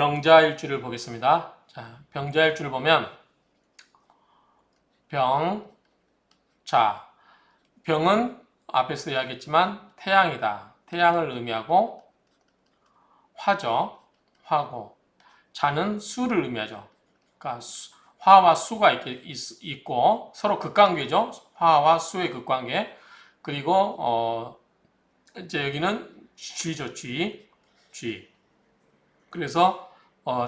병자일주를 보겠습니다. 자, 병자일주를 보면 병, 자, 병은 앞에서 이야기했지만 태양이다. 태양을 의미하고 화죠. 화고. 자는 수를 의미하죠. 그러니까 화와 수가 있고 서로 극관계죠. 화와 수의 극관계. 그리고 이제 여기는 쥐죠. 쥐. 그래서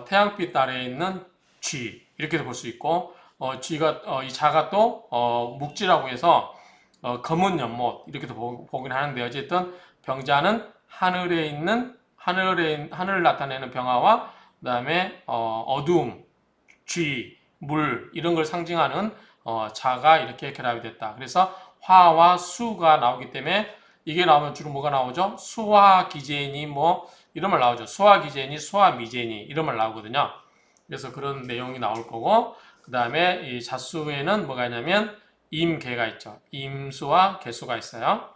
태양빛 아래에 있는 쥐 이렇게도 볼 수 있고 쥐가 이 자가 또 묵지라고 해서 검은 연못 이렇게도 보긴 하는데 어쨌든 병자는 하늘을 나타내는 병화와 그다음에 어두움, 쥐, 물 이런 걸 상징하는 자가 이렇게 결합이 됐다. 그래서 화와 수가 나오기 때문에 이게 나오면 주로 뭐가 나오죠? 수화기제니 뭐 이런 말 나오죠. 수화기제니, 수화미제니 이런 말 나오거든요. 그래서 그런 내용이 나올 거고 그 다음에 이 자수에는 뭐가 있냐면 임계가 있죠. 임수와 계수가 있어요.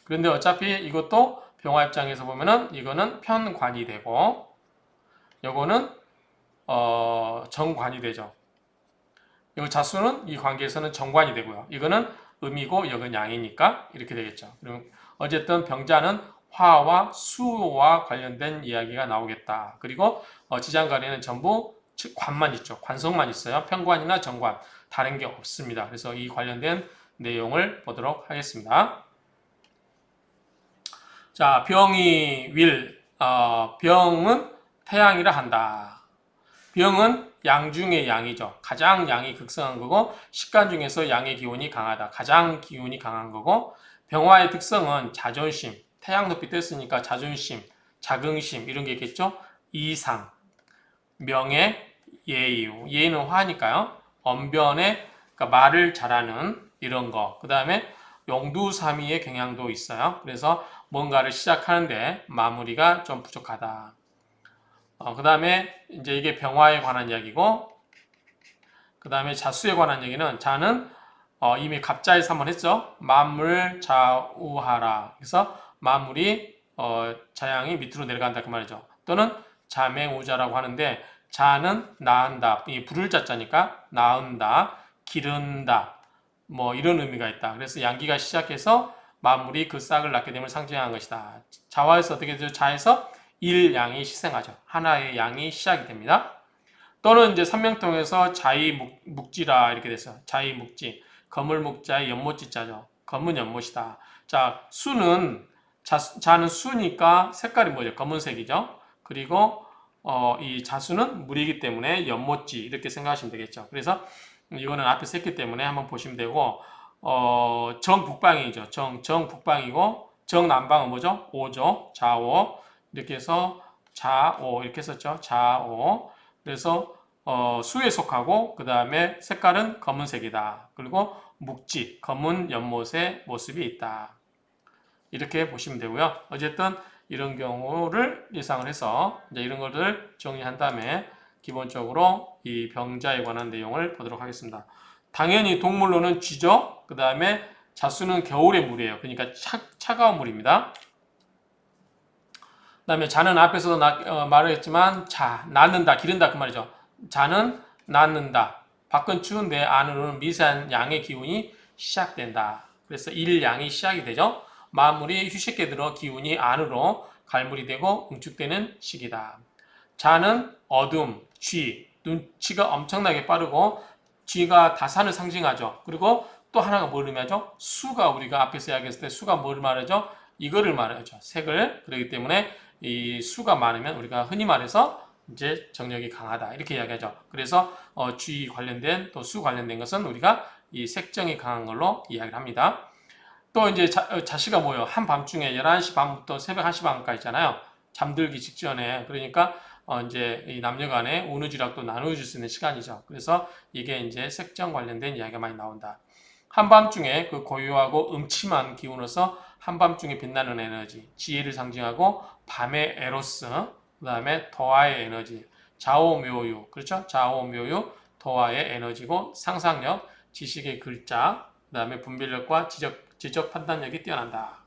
그런데 어차피 이것도 병화 입장에서 보면은 이거는 편관이 되고 요거는 정관이 되죠. 이 자수는 이 관계에서는 정관이 되고요. 이거는 음이고 이건 양이니까 이렇게 되겠죠. 그럼 어쨌든 병자는 화와 수와 관련된 이야기가 나오겠다. 그리고 지장간에는 전부 관만 있죠. 관성만 있어요. 편관이나 정관 다른 게 없습니다. 그래서 이 관련된 내용을 보도록 하겠습니다. 자, 병은 태양이라 한다. 병은 양 중의 양이죠. 가장 양이 극성한 거고 식간 중에서 양의 기운이 강하다. 가장 기운이 강한 거고 병화의 특성은 자존심, 태양 높이 떴으니까 자존심, 자긍심 이런 게 있겠죠. 이상, 명예, 예의, 예의는 화니까요. 언변에 그러니까 말을 잘하는 이런 거. 그 다음에 용두사미의 경향도 있어요. 그래서 뭔가를 시작하는데 마무리가 좀 부족하다. 그 다음에 이제 이게 병화에 관한 이야기고, 그 다음에 자수에 관한 얘기는 자는 이미 갑자에서 한번 했죠. 만물 좌우하라. 그래서 만물이 자양이 밑으로 내려간다 그 말이죠. 또는 자맹우자라고 하는데 자는 낳은다. 이 부를 자자니까 낳은다, 기른다. 뭐 이런 의미가 있다. 그래서 양기가 시작해서 만물이 그 싹을 낳게 됨을 상징하는 것이다. 자화에서 어떻게 되죠? 자에서 일양이 시생하죠. 하나의 양이 시작이 됩니다. 또는 이제 삼명통에서 자이묵지라 이렇게 됐어요. 자이묵지. 거물묵자의 연못지자죠. 검은 연못이다. 자, 자는 수니까 색깔이 뭐죠? 검은색이죠. 그리고 이 자수는 물이기 때문에 연못지 이렇게 생각하시면 되겠죠. 그래서 이거는 앞에서 했기 때문에 한번 보시면 되고 정북방이죠. 정북방이고 정남방은 뭐죠? 오죠. 자오 이렇게 해서 자오 이렇게 썼죠. 자오 그래서 수에 속하고 그 다음에 색깔은 검은색이다. 그리고 묵지 검은 연못의 모습이 있다. 이렇게 보시면 되고요. 어쨌든 이런 경우를 예상을 해서 이제 이런 것들 정리한 다음에 기본적으로 이 병자에 관한 내용을 보도록 하겠습니다. 당연히 동물로는 쥐죠. 그 다음에 자수는 겨울의 물이에요. 그러니까 차가운 물입니다. 그 다음에 자는 앞에서도 말했지만 낳는다, 기른다 그 말이죠. 자는 낳는다. 밖은 추운데 안으로는 미세한 양의 기운이 시작된다. 그래서 일양이 시작이 되죠. 만물이 휴식에 들어 기운이 안으로 갈물이 되고 응축되는 시기다. 자는 어둠, 쥐, 눈치가 엄청나게 빠르고 쥐가 다산을 상징하죠. 그리고 또 하나가 뭘 의미하죠? 수가 우리가 앞에서 이야기했을 때 수가 뭘 말하죠? 이거를 말하죠. 색을. 그렇기 때문에 이 수가 많으면 우리가 흔히 말해서 이제 정력이 강하다 이렇게 이야기하죠. 그래서 쥐 관련된 또 수 관련된 것은 우리가 이 색정이 강한 걸로 이야기를 합니다. 또 이제 자시가 뭐예요? 한밤중에 11시 반부터 새벽 1시 반까지 있잖아요. 잠들기 직전에. 그러니까 이제 이 남녀 간의 운우지락도 나누어줄 수 있는 시간이죠. 그래서 이게 이제 색정 관련된 이야기가 많이 나온다. 한밤중에 그 고요하고 음침한 기운으로서 한밤중에 빛나는 에너지, 지혜를 상징하고 밤의 에로스, 그 다음에 더화의 에너지, 좌오묘유, 그렇죠? 좌오묘유, 더화의 에너지고 상상력, 지식의 글자, 그 다음에 분별력과 지적 판단력이 뛰어난다.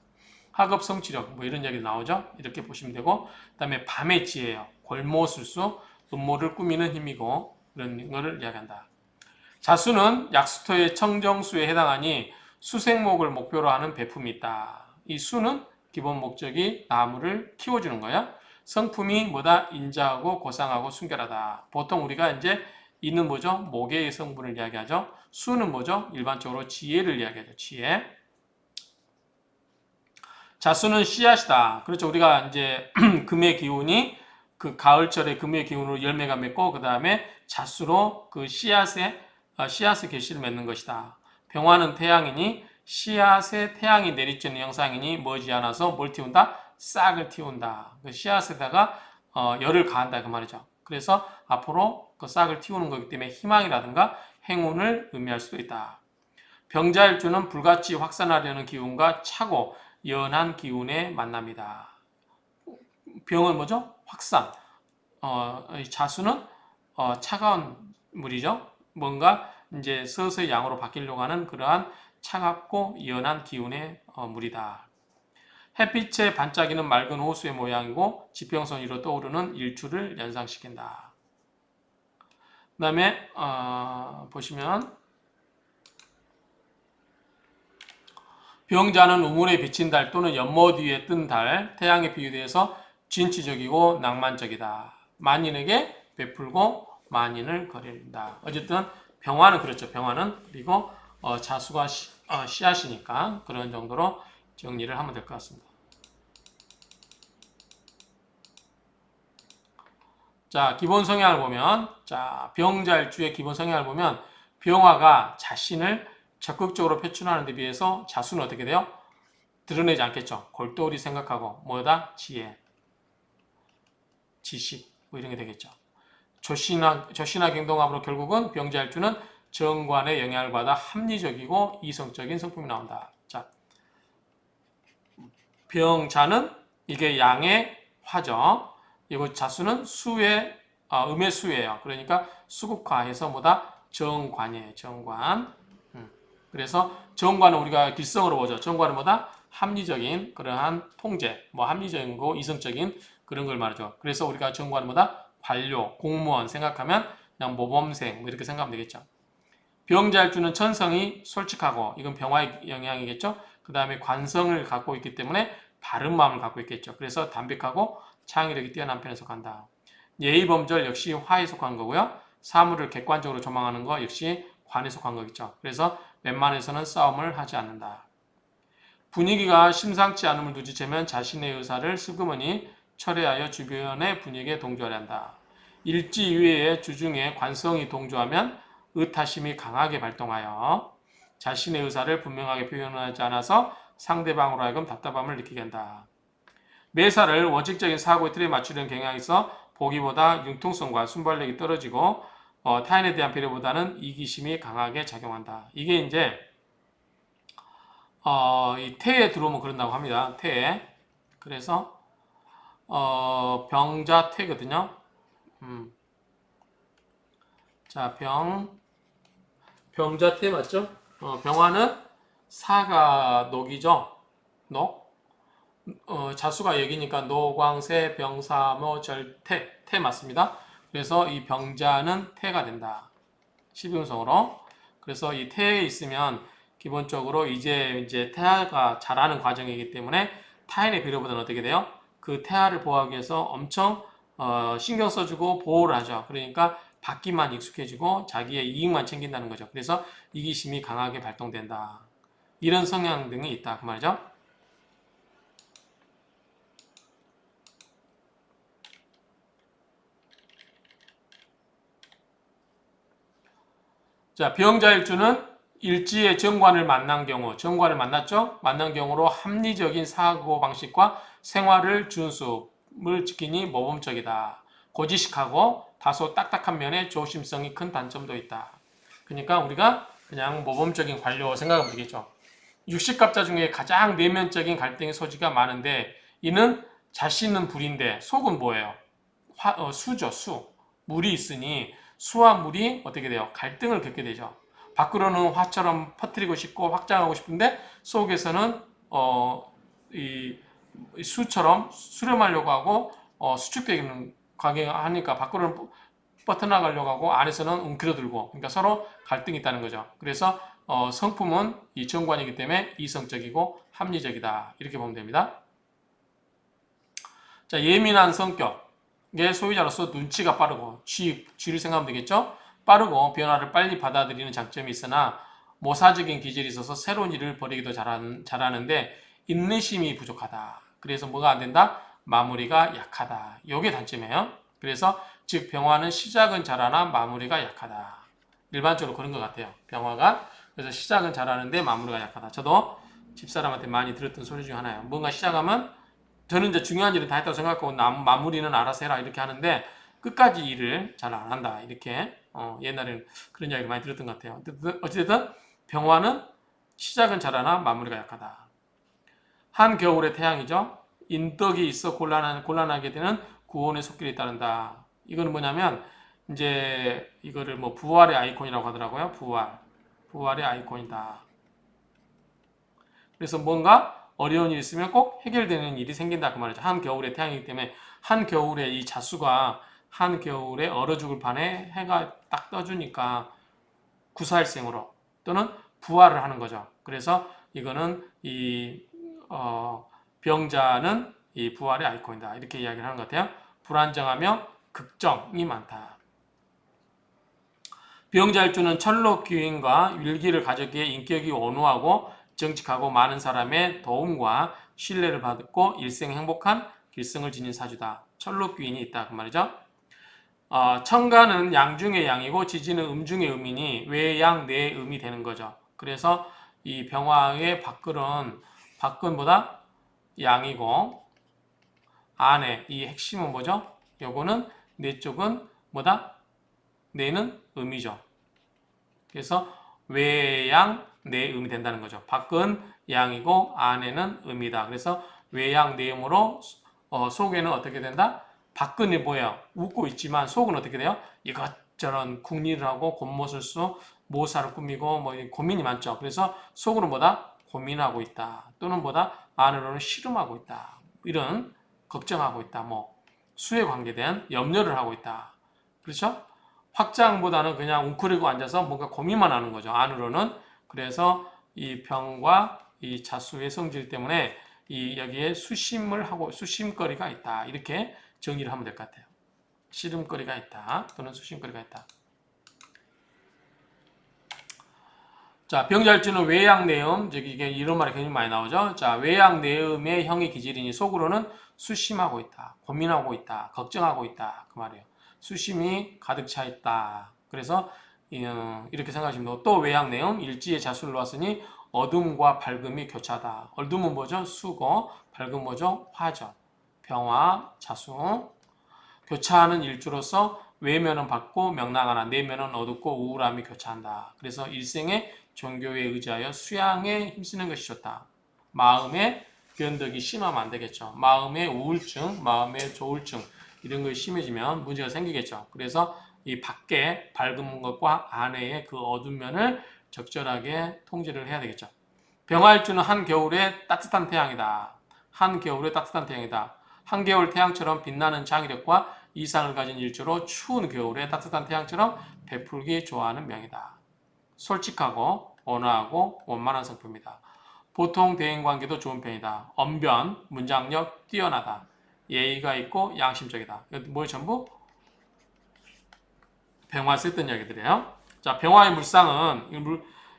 학업 성취력 뭐 이런 얘기 나오죠. 이렇게 보시면 되고 그 다음에 밤의 지혜예요. 골모술수 음모를 꾸미는 힘이고 그런 것을 이야기한다. 자수는 약수터의 청정수에 해당하니 수생목을 목표로 하는 배품이 있다. 이 수는 기본 목적이 나무를 키워주는 거야. 성품이 뭐다? 인자하고 고상하고 순결하다. 보통 우리가 이제 이는 뭐죠? 목의 성분을 이야기하죠. 수는 뭐죠? 일반적으로 지혜를 이야기하죠. 지혜. 자수는 씨앗이다. 그렇죠. 우리가 이제 금의 기운이 그 가을철에 금의 기운으로 열매가 맺고 그 다음에 자수로 그 씨앗의 계시를 맺는 것이다. 병화는 태양이니 씨앗에 태양이 내리쬐는 형상이니 머지않아서 뭘 틔운다? 싹을 틔운다. 그 씨앗에다가 열을 가한다 그 말이죠. 그래서 앞으로 그 싹을 틔우는 거기 때문에 희망이라든가 행운을 의미할 수도 있다. 병자일주는 불같이 확산하려는 기운과 차고 연한 기운의 만남이다. 병은 뭐죠? 확산. 자수는 차가운 물이죠. 뭔가 이제 서서히 양으로 바뀌려고 하는 그러한 차갑고 연한 기운의 물이다. 햇빛에 반짝이는 맑은 호수의 모양이고 지평선 위로 떠오르는 일출을 연상시킨다. 그 다음에 보시면 병자는 우물에 비친 달 또는 연못 위에 뜬 달, 태양에 비유되어서 진취적이고 낭만적이다. 만인에게 베풀고 만인을 거린다. 어쨌든 병화는 그렇죠. 병화는 그리고 자수가 씨앗이니까 그런 정도로 정리를 하면 될 것 같습니다. 자, 기본 성향을 보면, 자, 병자일주의 기본 성향을 보면 병화가 자신을 적극적으로 표출하는 데 비해서 자수는 어떻게 돼요? 드러내지 않겠죠. 골똘히 생각하고 뭐다? 지혜, 지식 뭐 이런 게 되겠죠. 조신하게 행동함으로 결국은 병자일주는 정관의 영향을 받아 합리적이고 이성적인 성품이 나온다. 자, 병자는 이게 양의 화죠. 이거 자수는 수의 음의 수예요. 그러니까 수국화해서 뭐다? 정관이에요. 정관. 그래서 정관은 우리가 길성으로 보죠. 정관은 뭐다? 합리적인 그러한 통제, 뭐 합리적인 거, 이성적인 그런 걸 말하죠. 그래서 우리가 정관은 뭐다? 관료, 공무원 생각하면 그냥 모범생 뭐 이렇게 생각하면 되겠죠. 병자일주는 천성이 솔직하고 이건 병화의 영향이겠죠. 그 다음에 관성을 갖고 있기 때문에 바른 마음을 갖고 있겠죠. 그래서 담백하고 창의력이 뛰어난 편에 속한다. 예의범절 역시 화에 속한 거고요. 사물을 객관적으로 조망하는 거 역시 관에 속한 거겠죠. 그래서 웬만해서는 싸움을 하지 않는다. 분위기가 심상치 않음을 눈치채면 자신의 의사를 슬그머니 철회하여 주변의 분위기에 동조하려 한다. 일지 이외의 주중에 관성이 동조하면 의타심이 강하게 발동하여 자신의 의사를 분명하게 표현하지 않아서 상대방으로 하여금 답답함을 느끼게 한다. 매사를 원칙적인 사고의 틀에 맞추려는 경향이 있어 보기보다 융통성과 순발력이 떨어지고 타인에 대한 배려보다는 이기심이 강하게 작용한다. 이게 이제 이 태에 들어오면 그런다고 합니다. 태. 그래서 병자태거든요. 자, 병자태 맞죠? 병화는 사가 녹이죠. 녹. 자수가 여기니까 노광세, 병사모, 절태, 태 맞습니다. 그래서 이 병자는 태가 된다. 12운성으로. 그래서 이 태에 있으면 기본적으로 이제 태아가 자라는 과정이기 때문에 타인의 배려보다는 어떻게 돼요? 그 태아를 보호하기 위해서 엄청 신경 써주고 보호를 하죠. 그러니까 받기만 익숙해지고 자기의 이익만 챙긴다는 거죠. 그래서 이기심이 강하게 발동된다. 이런 성향 등이 있다. 그 말이죠. 자, 병자일주는 일지의 정관을 만난 경우, 정관을 만났죠? 만난 경우로 합리적인 사고방식과 생활을 준수를 지키니 모범적이다. 고지식하고 다소 딱딱한 면에 조심성이 큰 단점도 있다. 그러니까 우리가 그냥 모범적인 관료 생각하면 되겠죠. 육식갑자 중에 가장 내면적인 갈등의 소지가 많은데 이는 자신은 불인데 속은 뭐예요? 수죠, 수. 물이 있으니 수와 물이 어떻게 돼요? 갈등을 겪게 되죠. 밖으로는 화처럼 퍼뜨리고 싶고 확장하고 싶은데 속에서는 이 수처럼 수렴하려고 하고 수축되는 하니까 밖으로 뻗어나가려고 하고 안에서는 움츠러들고 그러니까 서로 갈등이 있다는 거죠. 그래서 성품은 이 정관이기 때문에 이성적이고 합리적이다. 이렇게 보면 됩니다. 자, 예민한 성격의 소유자로서 눈치가 빠르고 쥐를 생각하면 되겠죠? 빠르고 변화를 빨리 받아들이는 장점이 있으나 모사적인 기질이 있어서 새로운 일을 벌이기도 잘하는데 인내심이 부족하다. 그래서 뭐가 안 된다? 마무리가 약하다. 이게 단점이에요. 그래서 즉 병화는 시작은 잘하나 마무리가 약하다. 일반적으로 그런 것 같아요. 병화가 그래서 시작은 잘하는데 마무리가 약하다. 저도 집사람한테 많이 들었던 소리 중에 하나예요. 뭔가 시작하면 저는 이제 중요한 일은 다 했다고 생각하고 마무리는 알아서 해라 이렇게 하는데 끝까지 일을 잘 안 한다. 이렇게 옛날에는 그런 이야기를 많이 들었던 것 같아요. 어찌됐든 병화는 시작은 잘하나 마무리가 약하다. 한겨울의 태양이죠. 인덕이 있어 곤란하게 되는 구원의 속길이 따른다. 이거는 뭐냐면 이제 이거를 뭐 부활의 아이콘이라고 하더라고요. 부활의 아이콘이다. 그래서 뭔가 어려운 일이 있으면 꼭 해결되는 일이 생긴다 그 말이죠. 한겨울의 태양이기 때문에 한겨울에 이 자수가 한겨울에 얼어 죽을 판에 해가 딱 떠주니까 구사일생으로 또는 부활을 하는 거죠. 그래서 이거는 이 병자는 이 부활의 아이콘이다. 이렇게 이야기를 하는 것 같아요. 불안정하며 걱정이 많다. 병자일주는 천록귀인과 율기를 가졌기에 인격이 온화하고 정직하고 많은 사람의 도움과 신뢰를 받고 일생 행복한 길성을 지닌 사주다. 천록귀인이 있다 그 말이죠. 청가는 양중의 양이고 지지는 음중의 음이니 외양 내음이 되는 거죠. 그래서 이 병화의 밖은보다 양이고 안에 이 핵심은 뭐죠? 요거는 내 쪽은 뭐다? 내는 음이죠. 그래서 외양 내음이 된다는 거죠. 밖은 양이고 안에는 음이다. 그래서 외양 내음으로 속에는 어떻게 된다? 밖은 뭐예요? 웃고 있지만 속은 어떻게 돼요? 이것저런 궁리를 하고 곤모술 수 모사를 꾸미고 뭐 고민이 많죠. 그래서 속으로 뭐다? 고민하고 있다. 또는 뭐다? 안으로는 씨름하고 있다. 이런 걱정하고 있다. 뭐 수에 관계된 염려를 하고 있다. 그렇죠? 확장보다는 그냥 웅크리고 앉아서 뭔가 고민만 하는 거죠. 안으로는. 그래서 이 병과 이 자수의 성질 때문에 여기에 수심거리가 있다. 이렇게 정리를 하면 될 것 같아요. 씨름거리가 있다. 또는 수심거리가 있다. 자, 병자일주는 외양내음, 즉 이게 이런 말이 굉장히 많이 나오죠. 자, 외양내음의 형의 기질이니 속으로는 수심하고 있다, 고민하고 있다, 걱정하고 있다 그 말이에요. 수심이 가득 차 있다. 그래서 이렇게 생각하시면 되고 또 외양내음 일지의 자수를 놓았으니 어둠과 밝음이 교차하다. 어둠은 뭐죠? 수고, 밝음 뭐죠? 화죠. 병화, 자수. 교차하는 일주로서 외면은 받고 명랑하나 내면은 어둡고 우울함이 교차한다. 그래서 일생에 종교에 의지하여 수양에 힘쓰는 것이 좋다. 마음의 변덕이 심하면 안 되겠죠. 마음의 우울증, 마음의 조울증 이런 것이 심해지면 문제가 생기겠죠. 그래서 이 밖에 밝은 것과 안에의 그 어두운 면을 적절하게 통제를 해야 되겠죠. 병화일주는 한겨울의 따뜻한 태양이다. 한겨울의 따뜻한 태양이다. 한겨울 태양처럼 빛나는 장의력과 이상을 가진 일주로 추운 겨울에 따뜻한 태양처럼 베풀기 좋아하는 명이다. 솔직하고 온화하고 원만한 성품이다. 보통 대인관계도 좋은 편이다. 언변, 문장력 뛰어나다. 예의가 있고 양심적이다. 뭐 전부 병화 썼던 이야기들이에요. 자, 병화의 물상은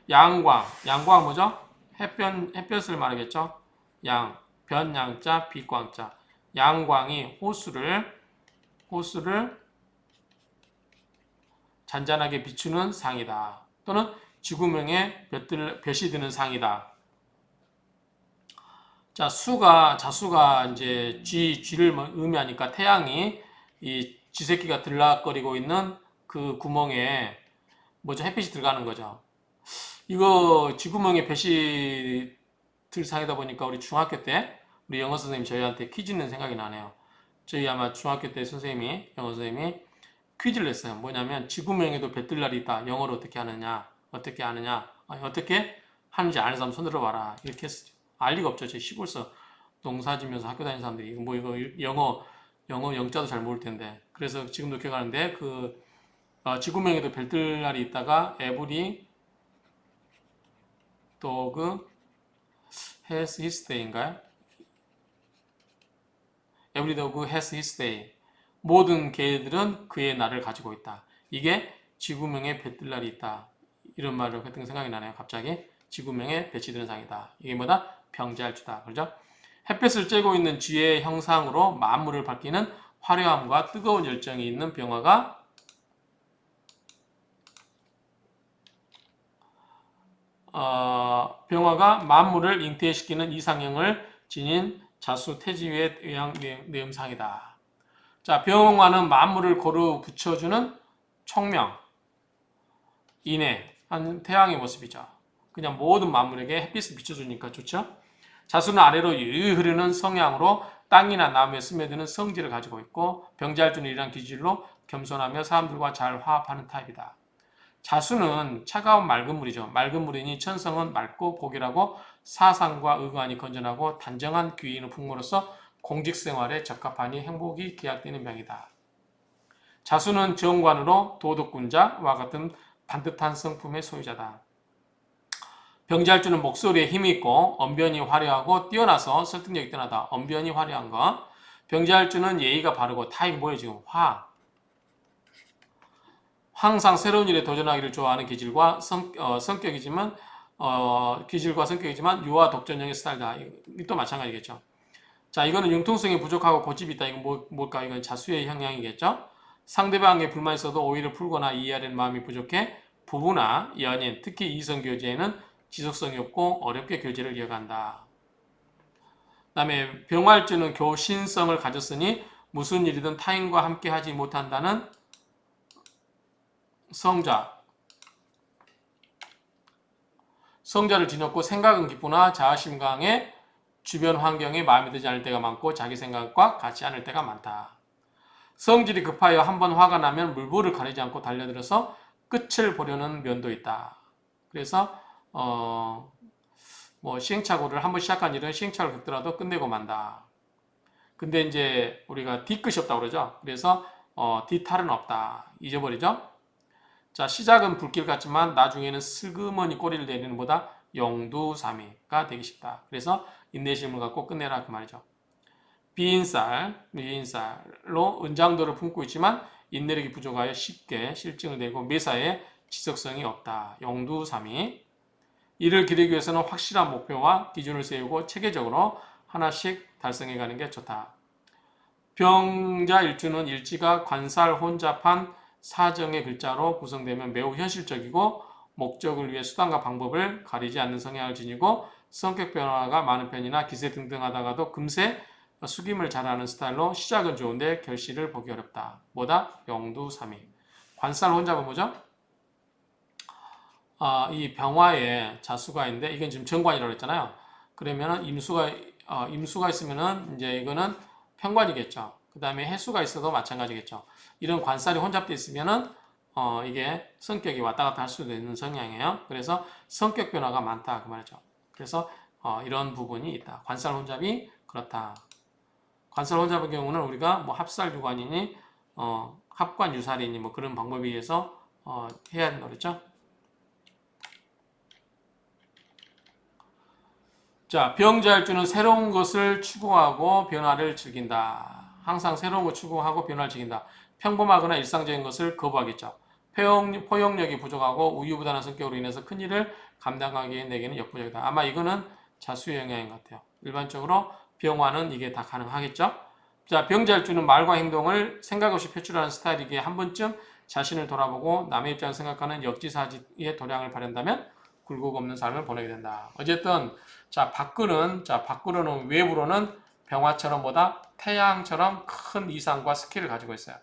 양광 뭐죠? 햇볕을 말하겠죠. 변양자, 빛광자. 양광이 호수를 잔잔하게 비추는 상이다. 또는 지구명에 볕이 드는 상이다. 자, 자수가 이제 쥐를 의미하니까 태양이 이 쥐새끼가 들락거리고 있는 그 구멍에 뭐죠? 햇빛이 들어가는 거죠. 이거 쥐구멍에 볕이 들 상이다 보니까 우리 중학교 때 우리 영어 선생님 저희한테 퀴즈 낸 생각이 나네요. 저희 아마 중학교 때 영어 선생님이 퀴즈를 냈어요. 뭐냐면 지구명에도 볕들 날이 있다. 영어로 어떻게 하느냐? 어떻게 하는지 아는 사람 손 들어봐라. 이렇게 했어요. 알 리가 없죠. 제 시골서 농사 지면서 학교 다니는 사람들이 이거 영어 영어 영자도 잘 모를 텐데. 그래서 지금도 기억하는데 지구명에도 별들날이 있다가 every dog has his day인가요? every dog has his day. 모든 개들은 그의 날을 가지고 있다. 이게 지구명에 별들날이 있다. 이런 말을 했던 생각이 나네요. 갑자기 지구명에 배치되는 상이다. 이게 뭐다? 병자일주다. 그렇죠? 햇볕을 쬐고 있는 쥐의 형상으로 만물을 밝히는 화려함과 뜨거운 열정이 있는 병화가 만물을 잉태시키는 이상형을 지닌 자수 태지의 의향 내음상이다. 자, 병화는 만물을 고루 붙여주는 총명, 인해, 한 태양의 모습이죠. 그냥 모든 만물에게 햇빛을 비춰주니까 좋죠. 자수는 아래로 유유히 흐르는 성향으로 땅이나 나무에 스며드는 성질을 가지고 있고 병자일주는 이러한 기질로 겸손하며 사람들과 잘 화합하는 타입이다. 자수는 차가운 맑은 물이죠. 맑은 물이니 천성은 맑고 고결하고 사상과 의관이 건전하고 단정한 귀인의 풍모로서 공직생활에 적합하니 행복이 기약되는 병이다. 자수는 정관으로 도덕군자와 같은 반듯한 성품의 소유자다. 병자일주는 목소리에 힘이 있고 언변이 화려하고 뛰어나서 설득력이 뛰어나다. 언변이 화려한 거. 병자일주는 예의가 바르고 타입이 뭐예요 지금? 항상 새로운 일에 도전하기를 좋아하는 기질과 성격이지만 기질과 성격이지만 유아 독전형의 스타일이다. 이또 마찬가지겠죠. 자, 이거는 융통성이 부족하고 고집이 있다. 이건 뭘까? 이건 자수의 형향이겠죠. 상대방에 불만 있어도 오히려 풀거나 이해하려는 마음이 부족해 부부나 연인, 특히 이성 교제에는 지속성이 없고 어렵게 교제를 이어간다. 그 다음에 병화일주는 교신성을 가졌으니 무슨 일이든 타인과 함께 하지 못한다는 성자를 지녔고 생각은 기쁘나 자아심 강해 주변 환경에 마음에 들지 않을 때가 많고 자기 생각과 같지 않을 때가 많다. 성질이 급하여 한번 화가 나면 물불을 가리지 않고 달려들어서 끝을 보려는 면도 있다. 그래서 시행착오를 한번 시작한 일은 시행착오를 겪더라도 끝내고 만다. 근데 이제 우리가 뒤끝이 없다고 그러죠. 그래서 뒤탈은 없다. 잊어버리죠. 자, 시작은 불길 같지만 나중에는 슬그머니 꼬리를 내리는 보다 용두사미가 되기 쉽다. 그래서 인내심을 갖고 끝내라 그 말이죠. 미인살로 은장도를 품고 있지만 인내력이 부족하여 쉽게 실증을 내고 매사에 지속성이 없다. 용두사미. 이를 기르기 위해서는 확실한 목표와 기준을 세우고 체계적으로 하나씩 달성해 가는 게 좋다. 병자일주는 일지가 관살 혼잡한 사정의 글자로 구성되면 매우 현실적이고 목적을 위해 수단과 방법을 가리지 않는 성향을 지니고 성격 변화가 많은 편이나 기세등등하다가도 금세 숙임을 잘하는 스타일로 시작은 좋은데 결실을 보기 어렵다. 뭐다? 용두사미. 관살 혼잡은 뭐죠? 이 병화에 자수가 있는데 이건 지금 정관이라고 했잖아요. 그러면은 임수가 있으면은 이제 이거는 편관이겠죠. 그 다음에 해수가 있어도 마찬가지겠죠. 이런 관살이 혼잡돼 있으면은 이게 성격이 왔다 갔다 할 수도 있는 성향이에요. 그래서 성격 변화가 많다 그 말이죠. 그래서 이런 부분이 있다. 관살 혼잡이 그렇다. 관살 혼잡의 경우는 우리가 뭐 합살 유관이니 합관 유살이니 뭐 그런 방법에 의해서 해야 된다고 그랬죠. 자, 병자일주는 새로운 것을 추구하고 변화를 즐긴다. 항상 새로운 걸 추구하고 변화를 즐긴다. 평범하거나 일상적인 것을 거부하겠죠. 포용력이 부족하고 우유부단한 성격으로 인해서 큰일을 감당하기에 내게는 역부족이다. 아마 이거는 자수의 영향인 것 같아요. 일반적으로 병화는 이게 다 가능하겠죠. 자, 병자일주는 말과 행동을 생각 없이 표출하는 스타일이기에 한 번쯤 자신을 돌아보고 남의 입장을 생각하는 역지사지의 도량을 발현한다면 굴곡 없는 삶을 보내게 된다. 어쨌든 밖으로는 외부로는 병화처럼 보다 태양처럼 큰 이상과 스킬을 가지고 있어요.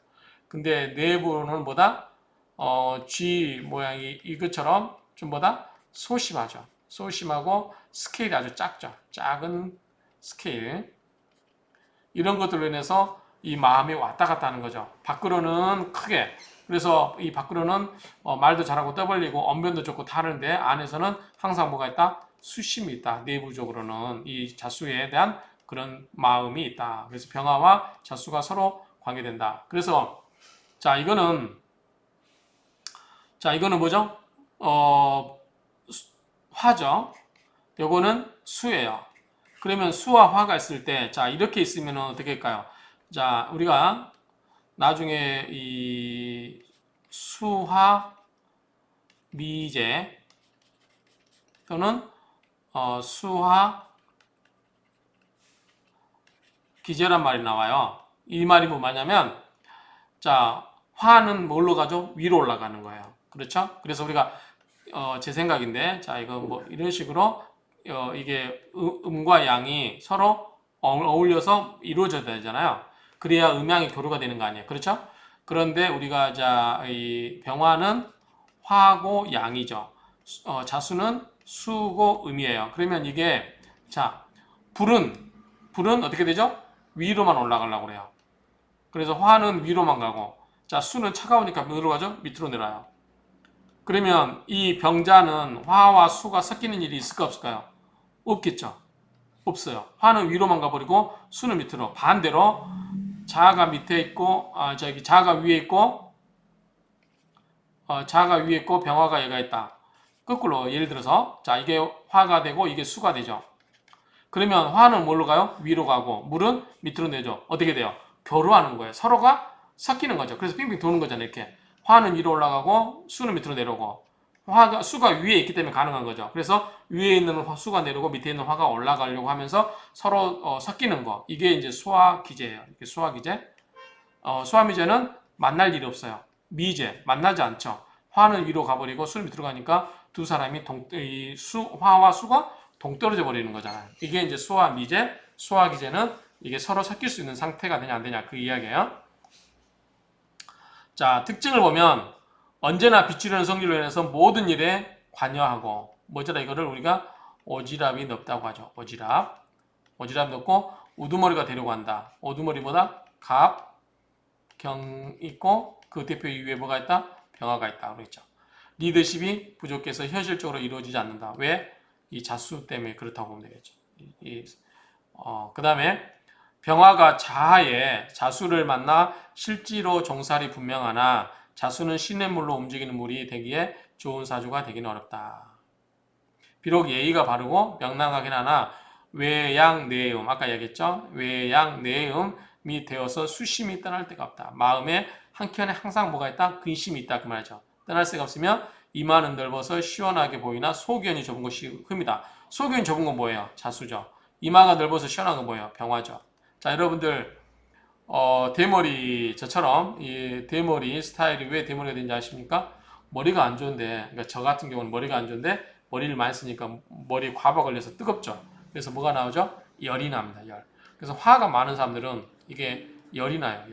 근데 내부로는 보다 G 모양이 이것처럼 좀 보다 소심하죠. 소심하고 스케일이 아주 작죠. 작은 스케일. 이런 것들로 인해서 이 마음이 왔다 갔다 하는 거죠. 밖으로는 크게. 그래서 이 밖으로는 말도 잘하고 떠벌리고 언변도 좋고 다른데 안에서는 항상 뭐가 있다? 수심이 있다. 내부적으로는 이 자수에 대한 그런 마음이 있다. 그래서 병화와 자수가 서로 관계된다. 그래서 이거는 뭐죠? 화죠. 요거는 수예요. 그러면 수와 화가 있을 때, 이렇게 있으면 어떻게 할까요? 우리가 나중에 이 수화 미제 또는 수화 기제란 말이 나와요. 이 말이 뭐냐면, 화는 뭘로 가죠? 위로 올라가는 거예요. 그렇죠? 그래서 우리가 제 생각인데, 이거 뭐 이런 식으로 이게 음과 양이 서로 어울려서 이루어져야 되잖아요. 그래야 음양이 교류가 되는 거 아니에요. 그렇죠? 그런데 우리가 이 병화는 화고 양이죠. 자수는 수고 음이에요. 그러면 이게 불은 어떻게 되죠? 위로만 올라가려고 그래요. 그래서 화는 위로만 가고, 수는 차가우니까 어디로 가죠? 밑으로 내려와요. 그러면 이 병자는 화와 수가 섞이는 일이 있을까 없을까요? 없겠죠. 없어요. 화는 위로만 가버리고 수는 밑으로. 반대로 자가 밑에 있고 자가 위에 있고 자가 위에 있고 병화가 얘가 있다. 거꾸로 예를 들어서 이게 화가 되고 이게 수가 되죠. 그러면 화는 뭘로 가요? 위로 가고 물은 밑으로 내죠. 어떻게 돼요? 교류하는 거예요. 서로가 섞이는 거죠. 그래서 빙빙 도는 거잖아요. 이렇게 화는 위로 올라가고 수는 밑으로 내려오고 수가 위에 있기 때문에 가능한 거죠. 그래서 위에 있는 수가 내려오고 밑에 있는 화가 올라가려고 하면서 서로 섞이는 거. 이게 이제 수화기제예요. 수화기제. 수화미제는 만날 일이 없어요. 미제 만나지 않죠. 화는 위로 가버리고 수는 밑으로 가니까 두 사람이 화와 수가 동떨어져 버리는 거잖아요. 이게 이제 수화 미제, 수화 기제는 이게 서로 섞일 수 있는 상태가 되냐 안 되냐 그 이야기예요. 특징을 보면 언제나 빛이라는 성질로 인해서 모든 일에 관여하고 뭐더라 이거를 우리가 오지랖이 넓다고 하죠. 오지랖 넓고 우두머리가 되려고 한다. 우두머리보다 갑, 경 있고 그 대표 이후에 뭐가 있다? 병화가 있다 그랬죠. 리더십이 부족해서 현실적으로 이루어지지 않는다. 왜? 이 자수 때문에 그렇다고 보면 되겠죠. 그 다음에 병화가 자하에 자수를 만나 실지로 종살이 분명하나 자수는 시냇물로 움직이는 물이 되기에 좋은 사주가 되기는 어렵다. 비록 예의가 바르고 명랑하긴 하나 외양내음 아까 얘기했죠. 외양내음이 되어서 수심이 떠날 데가 없다. 마음에 한켠에 항상 뭐가 있다? 근심이 있다 그 말이죠. 떠날 새가 없으면 이마는 넓어서 시원하게 보이나 소견이 좁은 것이 흠이다. 소견이 좁은 건 뭐예요? 자수죠. 이마가 넓어서 시원한 건 뭐예요? 병화죠. 여러분들 대머리 저처럼 이 대머리 스타일이 왜 대머리가 되는지 아십니까? 머리가 안 좋은데, 그러니까 저 같은 경우는 머리가 안 좋은데 머리를 많이 쓰니까 머리에 과부하 걸려서 뜨겁죠. 그래서 뭐가 나오죠? 열이 납니다. 열. 그래서 화가 많은 사람들은 이게 열이 나요.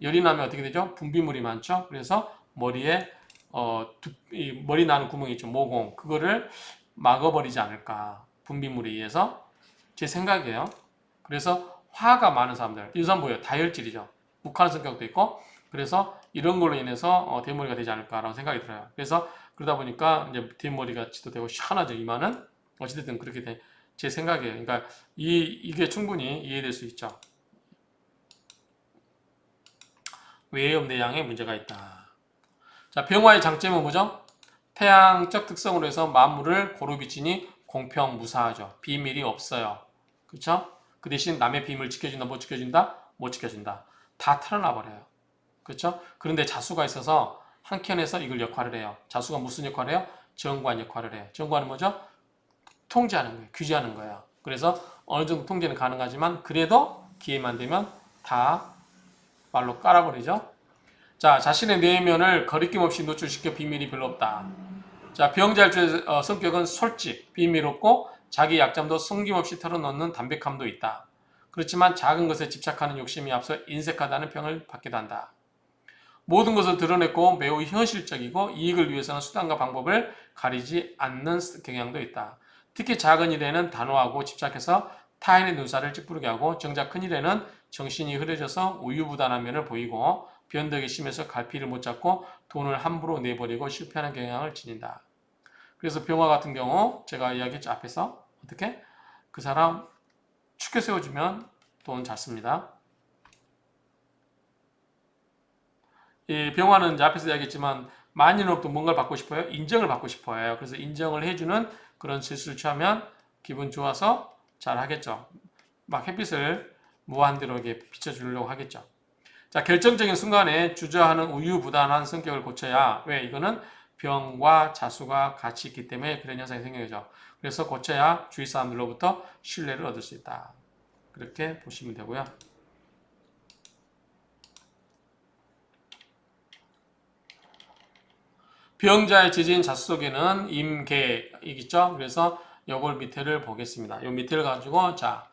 열이 나면 어떻게 되죠? 분비물이 많죠. 그래서 머리에 이 머리 나는 구멍이 있죠. 모공. 그거를 막아버리지 않을까. 분비물에 의해서 제 생각이에요. 그래서 화가 많은 사람들, 이 사람 뭐예요? 다혈질이죠. 묵하는 성격도 있고, 그래서 이런 걸로 인해서 대머리가 되지 않을까라는 생각이 들어요. 그래서 그러다 보니까 이제 뒷머리가 지도되고 시원하죠. 이마는 어찌됐든 그렇게 돼. 제 생각이에요. 그러니까 이게 충분히 이해될 수 있죠. 외염 내양에 문제가 있다. 병화의 장점은 뭐죠? 태양적 특성으로 해서 만물을 고루 비치니 공평무사하죠. 비밀이 없어요. 그렇죠? 그 대신 남의 비밀을 지켜준다, 못 지켜준다? 못 지켜준다. 다 털어놔 버려요. 그렇죠? 그런데 자수가 있어서 한켠에서 이걸 역할을 해요. 자수가 무슨 역할을 해요? 정관 역할을 해요. 정관은 뭐죠? 통제하는 거예요. 규제하는 거예요. 그래서 어느 정도 통제는 가능하지만 그래도 기회만 되면 다 말로 깔아버리죠. 자신의 내면을 거리낌 없이 노출시켜 비밀이 별로 없다. 병자일주의 성격은 솔직, 비밀 없고 자기 약점도 숨김없이 털어놓는 담백함도 있다. 그렇지만 작은 것에 집착하는 욕심이 앞서 인색하다는 평을 받기도 한다. 모든 것을 드러냈고 매우 현실적이고 이익을 위해서는 수단과 방법을 가리지 않는 경향도 있다. 특히 작은 일에는 단호하고 집착해서 타인의 눈살을 찌푸리게 하고 정작 큰 일에는 정신이 흐려져서 우유부단한 면을 보이고 변덕이 심해서 갈피를 못 잡고 돈을 함부로 내버리고 실패하는 경향을 지닌다. 그래서 병화 같은 경우 제가 이야기했죠. 앞에서 어떻게? 그 사람 축켜 세워주면 돈 잘 씁니다. 이 병화는 이제 앞에서 이야기했지만 만인으로부터 뭔가를 받고 싶어요? 인정을 받고 싶어요. 그래서 인정을 해주는 그런 실수를 취하면 기분 좋아서 잘 하겠죠. 막 햇빛을 무한대로 이렇게 비춰주려고 하겠죠. 자, 결정적인 순간에 주저하는 우유부단한 성격을 고쳐야, 왜? 이거는 병과 자수가 같이 있기 때문에 그런 현상이 생겨죠. 그래서 고쳐야 주위 사람들로부터 신뢰를 얻을 수 있다. 그렇게 보시면 되고요. 병자의 지지인 자수 속에는 임계이겠죠. 그래서 요걸 밑에를 보겠습니다. 요 밑에를 가지고 자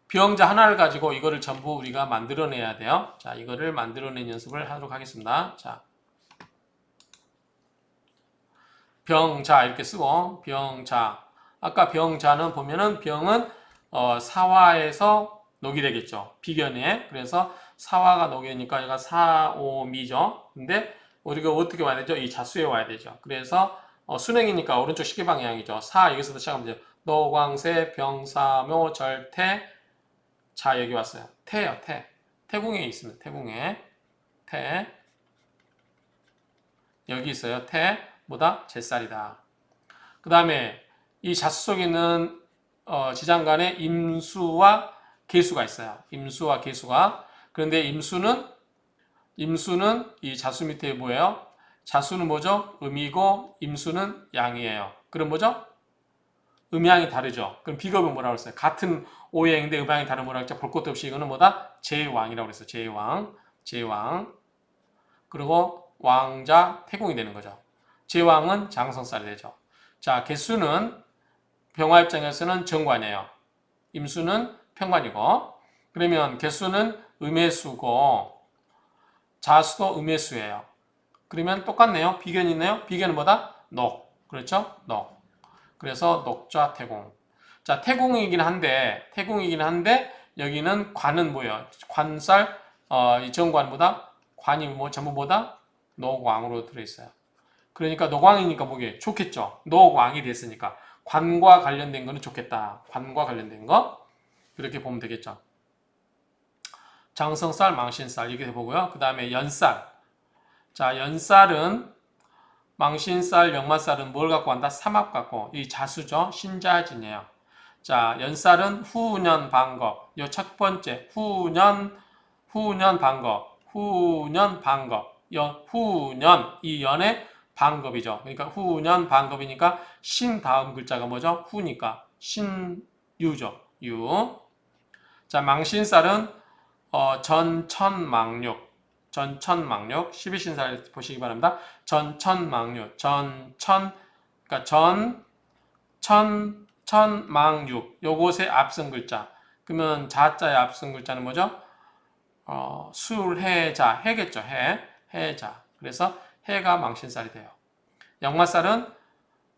병자 하나를 가지고 이거를 전부 우리가 만들어내야 돼요. 자 이거를 만들어낸 연습을 하도록 하겠습니다. 자 병자 이렇게 쓰고 병자 아까 병자는 보면은 병은 사화에서 녹이 되겠죠. 비견에 그래서 사화가 녹이니까 얘가 사오미죠. 근데 우리가 어떻게 와야 되죠? 이 자수에 와야 되죠. 그래서 순행이니까 오른쪽 시계 방향이죠. 사 여기서부터 시작하면 되죠. 노광세 병사묘 절태 자 여기 왔어요. 태요 태 태궁에 있습니다. 태궁에 태 여기 있어요. 태 뭐다? 제살이다. 그 다음에 이 자수 속에 있는 지장간에 임수와 계수가 있어요. 임수와 계수가. 그런데 임수는 이 자수 밑에 뭐예요? 자수는 뭐죠? 음이고 임수는 양이에요. 그럼 뭐죠? 음양이 다르죠. 그럼 비겁은 뭐라고 했어요? 같은 오행인데 음양이 다른 뭐라고 했죠? 볼 것도 없이 이거는 뭐다? 제왕이라고 그랬어요. 제왕. 그리고 왕자 태공이 되는 거죠. 제왕은 장성살이 되죠. 자, 개수는 병화 입장에서는 정관이에요. 임수는 평관이고, 그러면 개수는 음해수고, 자수도 음해수예요. 그러면 똑같네요. 비견이 있네요. 비견은 뭐다? 녹. 그렇죠? 녹. 그래서 녹좌 태공. 자, 태공이긴 한데, 여기는 관은 뭐예요? 관살, 이 정관보다, 관이 뭐, 전부 보다 녹왕으로 들어있어요. 그러니까 녹왕이니까 뭐게? 좋겠죠. 녹왕이 됐으니까. 관과 관련된 거는 좋겠다. 관과 관련된 거. 그렇게 보면 되겠죠. 장성살, 망신살 이렇게 해보고요. 그 다음에 연살. 자, 연살은 망신살, 역마살은 뭘 갖고 한다? 삼합 갖고. 이 자수죠. 신자진이에요. 자, 연살은 후년 방겁. 요 첫 번째 후년 방겁. 후년 이 연의 방겁이죠. 그러니까 후년 방겁이니까 신 다음 글자가 뭐죠? 후니까 신유죠. 유. 자, 망신살은 전천망육. 12신살 보시기 바랍니다. 전천망육. 그러니까 천망육. 요것의 앞선 글자. 그러면 자자의 앞선 글자는 뭐죠? 술해자. 해겠죠. 해자. 그래서 해가 망신살이 돼요. 역마살은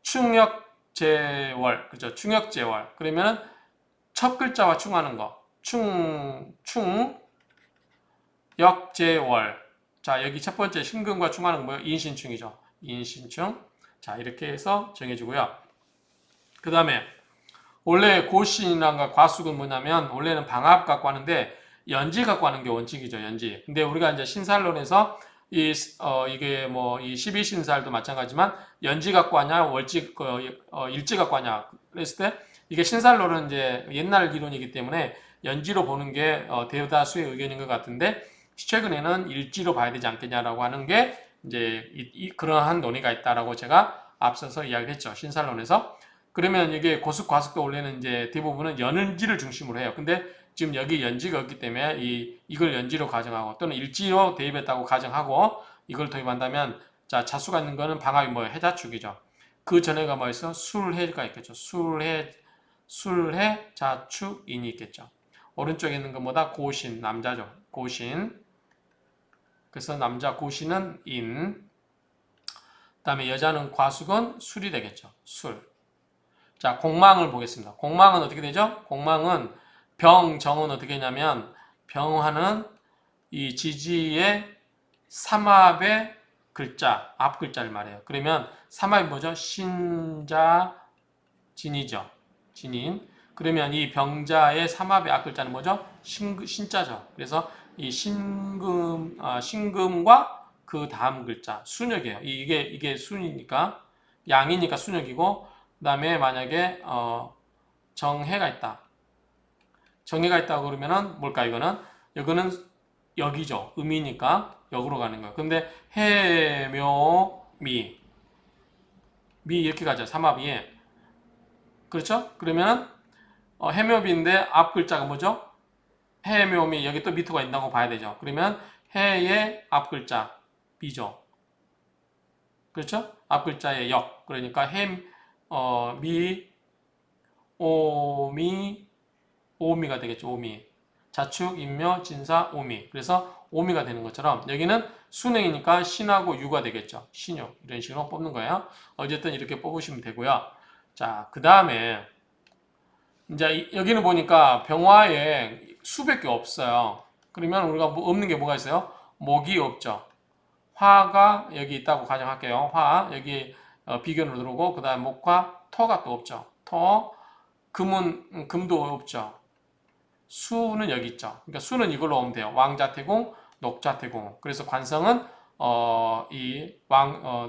충역제월. 그죠? 충역제월. 그러면 첫 글자와 충하는 거. 역제월. 자, 여기 첫 번째 신금과 충하는 거 뭐예요? 인신충이죠. 인신충. 자, 이렇게 해서 정해주고요. 그 다음에 원래 고신이나 과숙은 뭐냐면 원래는 방합 갖고 하는데 연지 갖고 하는 게 원칙이죠. 연지. 근데 우리가 이제 신살론에서 이게 뭐 이 12신살도 마찬가지지만 연지 갖고 하냐 월지 일지 갖고 하냐 그랬을 때 이게 신살론은 이제 옛날 이론이기 때문에 연지로 보는 게 대다수의 의견인 것 같은데 최근에는 일지로 봐야 되지 않겠냐라고 하는 게 이제 그러한 논의가 있다라고 제가 앞서서 이야기를 했죠. 신살론에서. 그러면 이게 고숙, 과숙도 원래는 이제 대부분은 연지를 중심으로 해요. 근데 지금 여기 연지가 없기 때문에 이걸 연지로 가정하고 또는 일지로 대입했다고 가정하고 이걸 도입한다면 자, 자수가 있는 거는 방합이 뭐예요? 해자축이죠. 그 전에가 뭐 있어? 술해가 있겠죠. 술해, 자축, 인이 있겠죠. 오른쪽에 있는 것보다 고신, 남자죠. 고신. 그래서 남자 고신은 인. 그 다음에 여자는 과숙은 술이 되겠죠. 술. 자, 공망을 보겠습니다. 공망은 어떻게 되죠? 공망은 병정은 어떻게 되냐면 병화는 이 지지의 삼합의 글자, 앞 글자를 말해요. 그러면 삼합이 뭐죠? 신자, 진이죠. 진인. 그러면 이 병자의 삼합의 앞 글자는 뭐죠? 신자죠. 그래서 이 신금과 그 다음 글자 순역이에요. 이게 순이니까 양이니까 순역이고 그다음에 만약에 정해가 있다. 정해가 있다고 그러면은 뭘까 이거는 이거는 역이죠. 음이니까 역으로 가는 거예요. 근데 해, 묘, 미 이렇게 가죠. 삼합이에. 그렇죠? 그러면은 해묘비인데 앞 글자가 뭐죠? 해묘미 여기 또 미토가 있다고 봐야 되죠. 그러면 해의 앞 글자 미죠. 그렇죠? 앞 글자의 역. 그러니까 미, 오미, 오미가 되겠죠. 오미. 자축, 인묘, 진사, 오미. 그래서 오미가 되는 것처럼 여기는 순행이니까 신하고 유가 되겠죠. 신유. 이런 식으로 뽑는 거예요. 어쨌든 이렇게 뽑으시면 되고요. 자, 그 다음에 이제 여기는 보니까 병화에 수백 개 없어요. 그러면 우리가 없는 게 뭐가 있어요? 목이 없죠. 화가 여기 있다고 가정할게요. 화 여기 비견으로 들어오고 그 다음 목화 토가 또 없죠. 토 금도 없죠. 수는 여기 있죠. 그러니까 수는 이걸로 오면 돼요. 왕자태공, 녹자태공. 그래서 관성은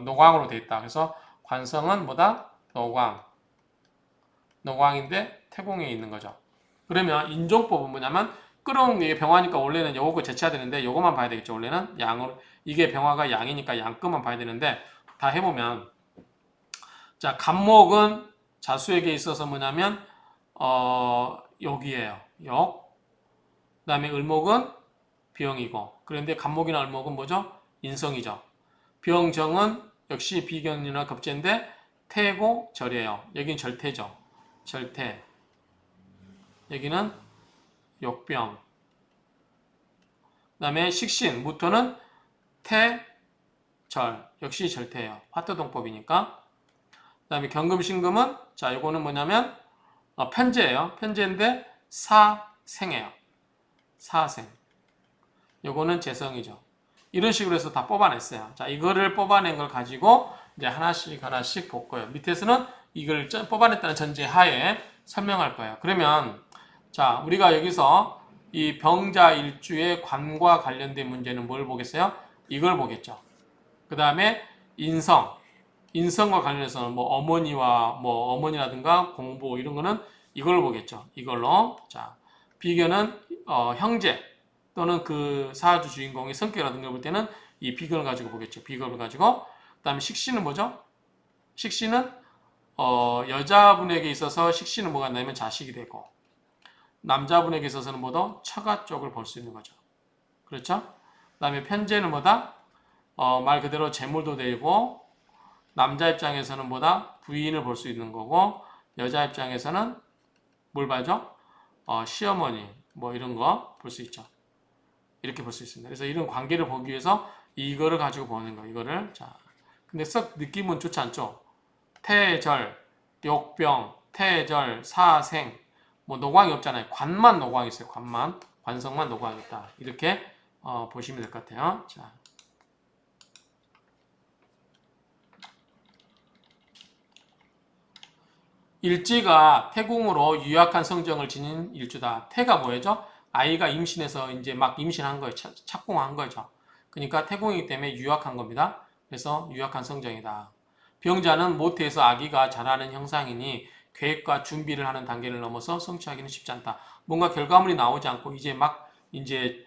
노광으로 되어 있다. 그래서 관성은 뭐다? 노광인데 태공에 있는 거죠. 그러면 인종법은 뭐냐면 끌어온 게 병화니까 원래는 요거 제쳐야 되는데 요거만 봐야 되겠죠. 원래는 양으로 이게 병화가 양이니까 양끝만 봐야 되는데 다 해보면 자 간목은 자수에게 있어서 뭐냐면 여기에요. 역. 그다음에 을목은 병이고 그런데 간목이나 을목은 뭐죠? 인성이죠. 병정은 역시 비견이나 급제인데 태고 절이에요. 여긴 절태죠. 절태. 여기는 역병. 그 다음에 식신, 무토는 태, 절. 역시 절태예요. 화토동법이니까. 그 다음에 경금신금은 자, 이거는 뭐냐면 편제예요. 편제인데 사생이에요. 사생. 요거는 재성이죠. 이런 식으로 해서 다 뽑아냈어요. 자, 이거를 뽑아낸 걸 가지고 이제 하나씩 볼 거예요. 밑에서는 이걸 뽑아냈다는 전제 하에 설명할 거예요. 그러면 자, 우리가 여기서 이 병자 일주의 관과 관련된 문제는 뭘 보겠어요? 이걸 보겠죠. 그 다음에 인성과 관련해서는 뭐 어머니라든가 공부 이런 거는 이걸 보겠죠. 이걸로. 자, 비견은 형제 또는 그 사주 주인공의 성격이라든가 볼 때는 이 비견을 가지고 보겠죠. 비견을 가지고. 그 다음에 식신은 뭐죠? 식신은 여자분에게 있어서 식신은 뭐가 있냐면 자식이 되고 남자분에게 있어서는 뭐다? 처가 쪽을 볼 수 있는 거죠. 그렇죠? 그 다음에 편제는 뭐다? 말 그대로 재물도 되고 남자 입장에서는 뭐다? 부인을 볼 수 있는 거고 여자 입장에서는 뭘 봐죠? 시어머니 뭐 이런 거 볼 수 있죠. 이렇게 볼 수 있습니다. 그래서 이런 관계를 보기 위해서 이거를 가지고 보는 거 이거를 자 근데 썩 느낌은 좋지 않죠? 태절, 욕병, 태절, 사생 뭐 노광이 없잖아요. 관만 노광이 있어요. 관성만 노광이 있다. 이렇게 보시면 될 것 같아요. 자. 일지가 태궁으로 유약한 성정을 지닌 일주다. 태가 뭐예요? 아이가 임신해서 이제 막 임신한 거예요. 착공한 거죠. 그러니까 태궁이기 때문에 유약한 겁니다. 그래서 유약한 성정이다. 병자는 모태에서 아기가 자라는 형상이니 계획과 준비를 하는 단계를 넘어서 성취하기는 쉽지 않다. 뭔가 결과물이 나오지 않고 이제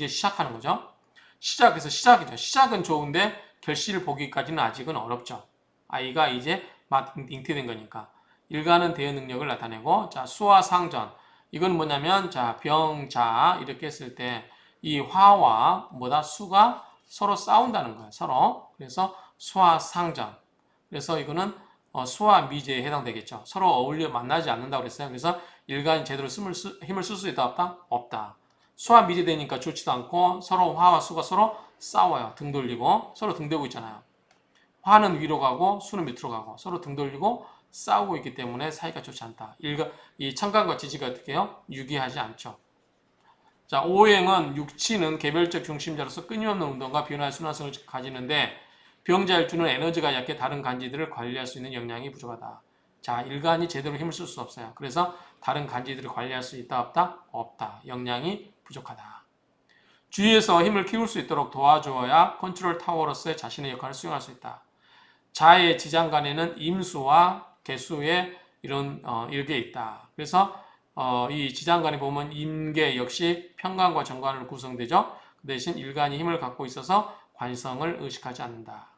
시작하는 거죠. 시작이죠. 시작은 좋은데 결실을 보기까지는 아직은 어렵죠. 아이가 이제 막 잉태된 거니까. 일가는 대응 능력을 나타내고 자 수화 상전 이건 뭐냐면 자 병자 이렇게 했을 때 이 화와 수가 서로 싸운다는 거예요. 서로. 그래서 수화 상전. 그래서 이거는 수화 미제에 해당되겠죠. 서로 어울려 만나지 않는다고 그랬어요. 그래서 일간이 제대로 힘을 쓸 수 있다 없다? 없다. 수화 미제되니까 좋지도 않고 서로 화와 수가 서로 싸워요. 등 돌리고 서로 등 대고 있잖아요. 화는 위로 가고 수는 밑으로 가고 서로 등 돌리고 싸우고 있기 때문에 사이가 좋지 않다. 이 천간과 지지가 어떻게 해요? 유기하지 않죠. 자, 오행은 육치는 개별적 중심자로서 끊임없는 운동과 변화의 순환성을 가지는데 병자일주는 에너지가 약해 다른 간지들을 관리할 수 있는 역량이 부족하다. 자, 일간이 제대로 힘을 쓸 수 없어요. 그래서 다른 간지들을 관리할 수 있다 없다? 없다. 역량이 부족하다. 주위에서 힘을 키울 수 있도록 도와주어야 컨트롤 타워로서의 자신의 역할을 수행할 수 있다. 자의 지장간에는 임수와 개수의 이런 일개 있다. 그래서 이 지장간에 보면 임계 역시 편관과 정관으로 구성되죠. 그 대신 일간이 힘을 갖고 있어서 관성을 의식하지 않는다.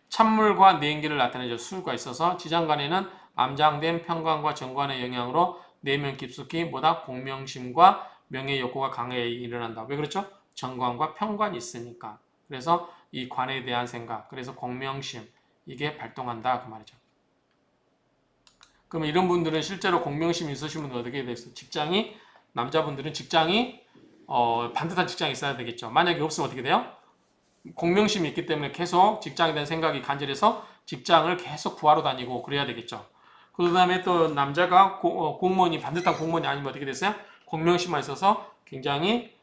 찬물과 냉기를 나타내죠. 수가 있어서 지장간에는 암장된 편관과 정관의 영향으로 내면 깊숙이 뭐다? 공명심과 명예 욕구가 강하게 일어난다. 왜 그렇죠? 정관과 편관이 있으니까. 그래서 이 관에 대한 생각, 그래서 공명심 이게 발동한다 그 말이죠. 그러면 이런 분들은 실제로 공명심이 있으신 분들 어떻게 되겠어요? 직장이 남자분들은 직장이 반듯한 직장이 있어야 되겠죠. 만약에 없으면 어떻게 돼요? 공명심이 있기 때문에 계속 직장에 대한 생각이 간절해서 직장을 계속 구하러 다니고 그래야 되겠죠. 그 다음에 또 남자가 공무원이 반듯한 공무원이 아니면 어떻게 됐어요? 공명심만 있어서 굉장히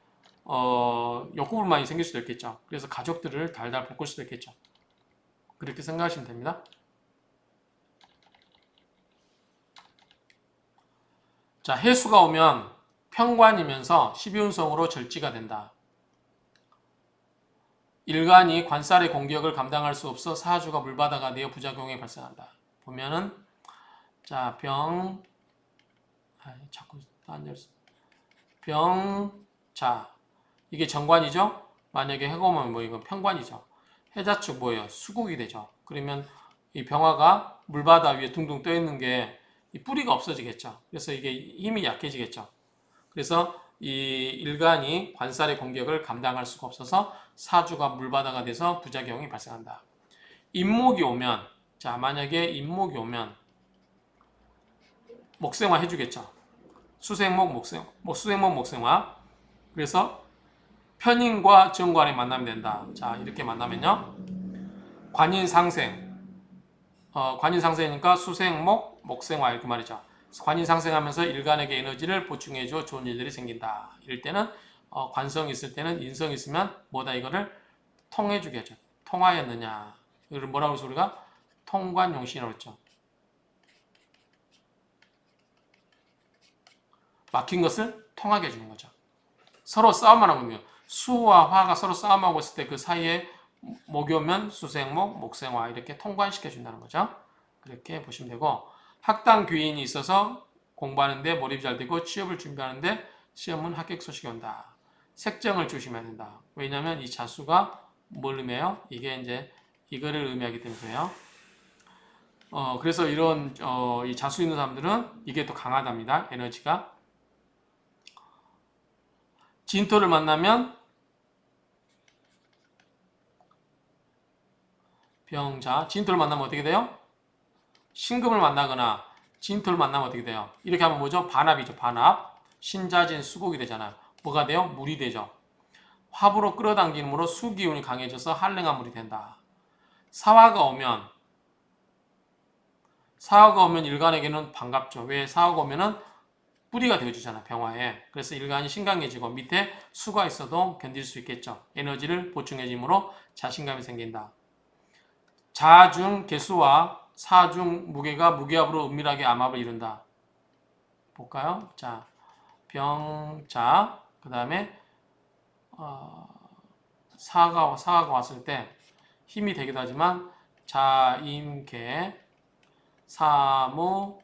욕구불만이 생길 수도 있겠죠. 그래서 가족들을 달달 볶을 수도 있겠죠. 그렇게 생각하시면 됩니다. 자, 해수가 오면 편관이면서 12운성으로 절지가 된다. 일간이 관살의 공격을 감당할 수 없어 사주가 물바다가 되어 부작용이 발생한다. 보면은 자, 자꾸 자, 이게 정관이죠? 만약에 해가 오면 뭐 이건 편관이죠. 해자축 뭐예요? 수국이 되죠. 그러면 이 병화가 물바다 위에 둥둥 떠 있는 게 이 뿌리가 없어지겠죠. 그래서 이게 힘이 약해지겠죠. 그래서 이 일간이 관살의 공격을 감당할 수가 없어서 사주가 물바다가 돼서 부작용이 발생한다. 임목이 오면, 자, 만약에 임목이 오면 목생화 해주겠죠. 수생목, 수생목, 목생화. 그래서 편인과 정관이 만나면 된다. 자, 이렇게 만나면요. 관인상생. 관인상생이니까 수생목, 목생화 이렇게 말이죠. 관인상생하면서 일간에게 에너지를 보충해줘 좋은 일들이 생긴다. 이럴 때는 관성이 있을 때는 인성이 있으면 뭐다 이거를 통해주게 하죠. 통하였느냐. 이걸 뭐라고 해서 우리가 통관용신이라고 했죠. 막힌 것을 통하게 해주는 거죠. 서로 싸움만 하고 있는 거예요. 수와 화가 서로 싸움하고 있을 때 그 사이에 목이 오면 수생목, 목생화 이렇게 통관시켜 준다는 거죠. 그렇게 보시면 되고 학당 귀인이 있어서 공부하는데 몰입이 잘 되고 취업을 준비하는데 시험은 합격 소식이 온다. 색정을 조심해야 된다. 왜냐하면 이 자수가 뭘 의미해요? 이게 이제 이거를 의미하기 때문에 그래요. 그래서 이런 이 자수 있는 사람들은 이게 더 강하답니다. 에너지가. 진토를 만나면 병자, 진토를 만나면 어떻게 돼요? 신금을 만나거나 진토를 만나면 어떻게 돼요? 이렇게 하면 뭐죠? 반합이죠. 반합. 신자진 수국이 되잖아요. 뭐가 돼요? 물이 되죠. 화부로 끌어당기므로 수기운이 강해져서 한랭한 물이 된다. 사화가 오면 일간에게는 반갑죠. 왜? 사화가 오면은 뿌리가 되어주잖아. 병화에. 그래서 일간이 신강해지고 밑에 수가 있어도 견딜 수 있겠죠. 에너지를 보충해짐으로 자신감이 생긴다. 자중 개수와 사중 무게가 무게합으로 은밀하게 암합을 이룬다. 볼까요? 자, 병자 그 다음에 사가 왔을 때 힘이 되기도 하지만 자임계 사무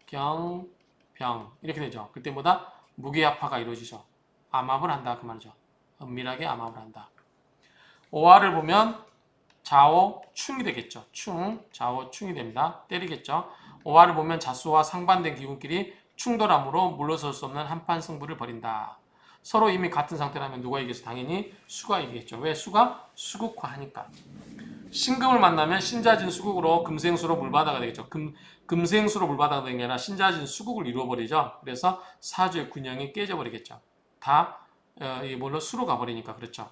경병 이렇게 되죠. 그때보다 무게합화가 이루어지죠. 암합을 한다 그 말이죠. 은밀하게 암합을 한다. 오화를 보면 좌오 충이 되겠죠. 좌오 충이 됩니다. 때리겠죠. 오화를 보면 자수와 상반된 기운끼리 충돌함으로 물러설 수 없는 한판 승부를 벌인다. 서로 이미 같은 상태라면 누가 이기겠어? 당연히 수가 이기겠죠. 왜? 수가 수국화하니까. 신금을 만나면 신자진 수국으로 금생수로 물바다가 되겠죠. 금생수로 물바다가 되는 게 아니라 신자진 수국을 이루어버리죠. 그래서 사주의 균형이 깨져버리겠죠. 다 이걸로 수로 가버리니까 그렇죠.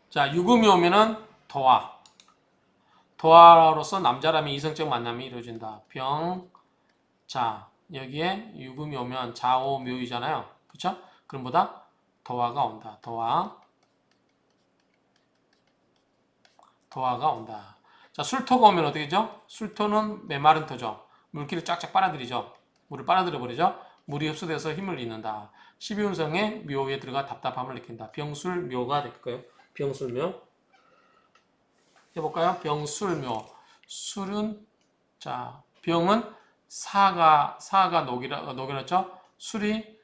자, 유금이 오면은 도화. 도화로서 남자라면 이성적 만남이 이루어진다. 병, 자, 여기에 유금이 오면 자오 묘이잖아요. 그쵸? 그럼보다 도화가 온다. 도화. 도화가 온다. 자, 술토가 오면 어떻게 되죠? 술토는 메마른 토죠. 물기를 쫙쫙 빨아들이죠. 물을 빨아들여 버리죠. 물이 흡수돼서 힘을 잃는다. 12운성의 묘에 들어가 답답함을 느낀다. 병술묘가 될 거예요. 병술묘. 해볼까요? 병술묘. 술은, 자, 병은 사가 녹이랬죠? 술이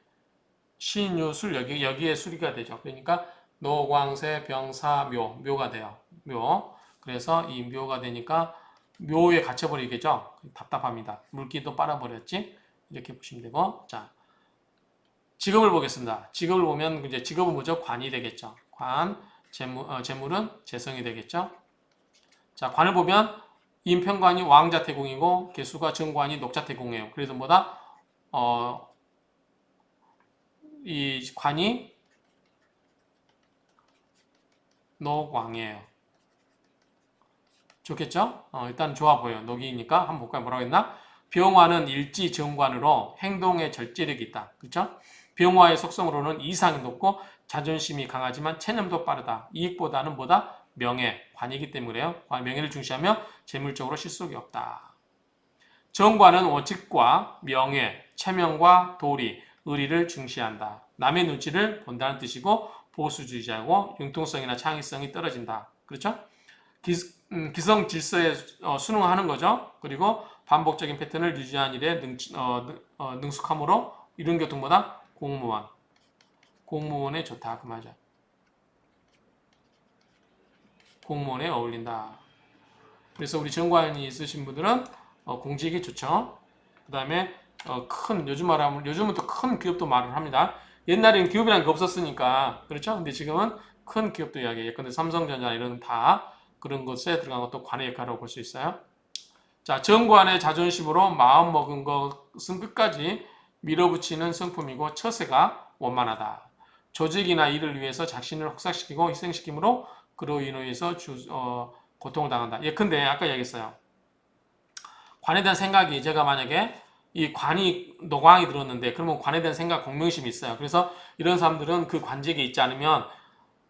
신유술 여기에 수리가 되죠. 그러니까 노광세 병사 묘가 돼요. 묘. 그래서 이 묘가 되니까 묘에 갇혀버리겠죠. 답답합니다. 물기도 빨아버렸지. 이렇게 보시면 되고, 자, 직업을 보겠습니다. 직업을 보면 이제 직업은 뭐죠? 관이 되겠죠. 관, 재물은 재성이 되겠죠. 자, 관을 보면 인편관이 왕자태공이고 개수가 정관이 녹자태공이에요. 그래서 뭐다? 이 관이 녹왕이에요. 좋겠죠? 일단 좋아 보여요. 녹이니까 한번 볼까요? 뭐라고 했나? 병화는 일지 정관으로 행동에 절제력이 있다. 그렇죠? 병화의 속성으로는 이상이 높고 자존심이 강하지만 체념도 빠르다. 이익보다는 뭐다? 명예, 관이기 때문에 그래요. 명예를 중시하며 재물적으로 실속이 없다. 정관은 원칙과 명예, 체면과 도리, 의리를 중시한다. 남의 눈치를 본다는 뜻이고 보수주의자고 융통성이나 창의성이 떨어진다. 그렇죠? 기성 질서에 순응하는 거죠. 그리고 반복적인 패턴을 유지한 일에 능숙함으로 이런 교통보다 공무원에 좋다 그 말이죠. 공무원에 어울린다. 그래서 우리 정관이 있으신 분들은 공직이 좋죠. 그 다음에 요즘은 또 큰 기업도 말을 합니다. 옛날에는 기업이라는 게 없었으니까 그렇죠. 근데 지금은 큰 기업도 이야기해요. 근데 삼성전자 이런 다 그런 것에 들어간 것도 관의 역할이라고 볼 수 있어요. 자, 정관의 자존심으로 마음 먹은 것은 끝까지 밀어붙이는 성품이고 처세가 원만하다. 조직이나 일을 위해서 자신을 혹사시키고 희생시키므로 그로 인해서 고통을 당한다. 예컨대 아까 얘기했어요. 관에 대한 생각이 제가 만약에 이 관이 노광이 들었는데 그러면 관에 대한 생각 공명심이 있어요. 그래서 이런 사람들은 그 관직에 있지 않으면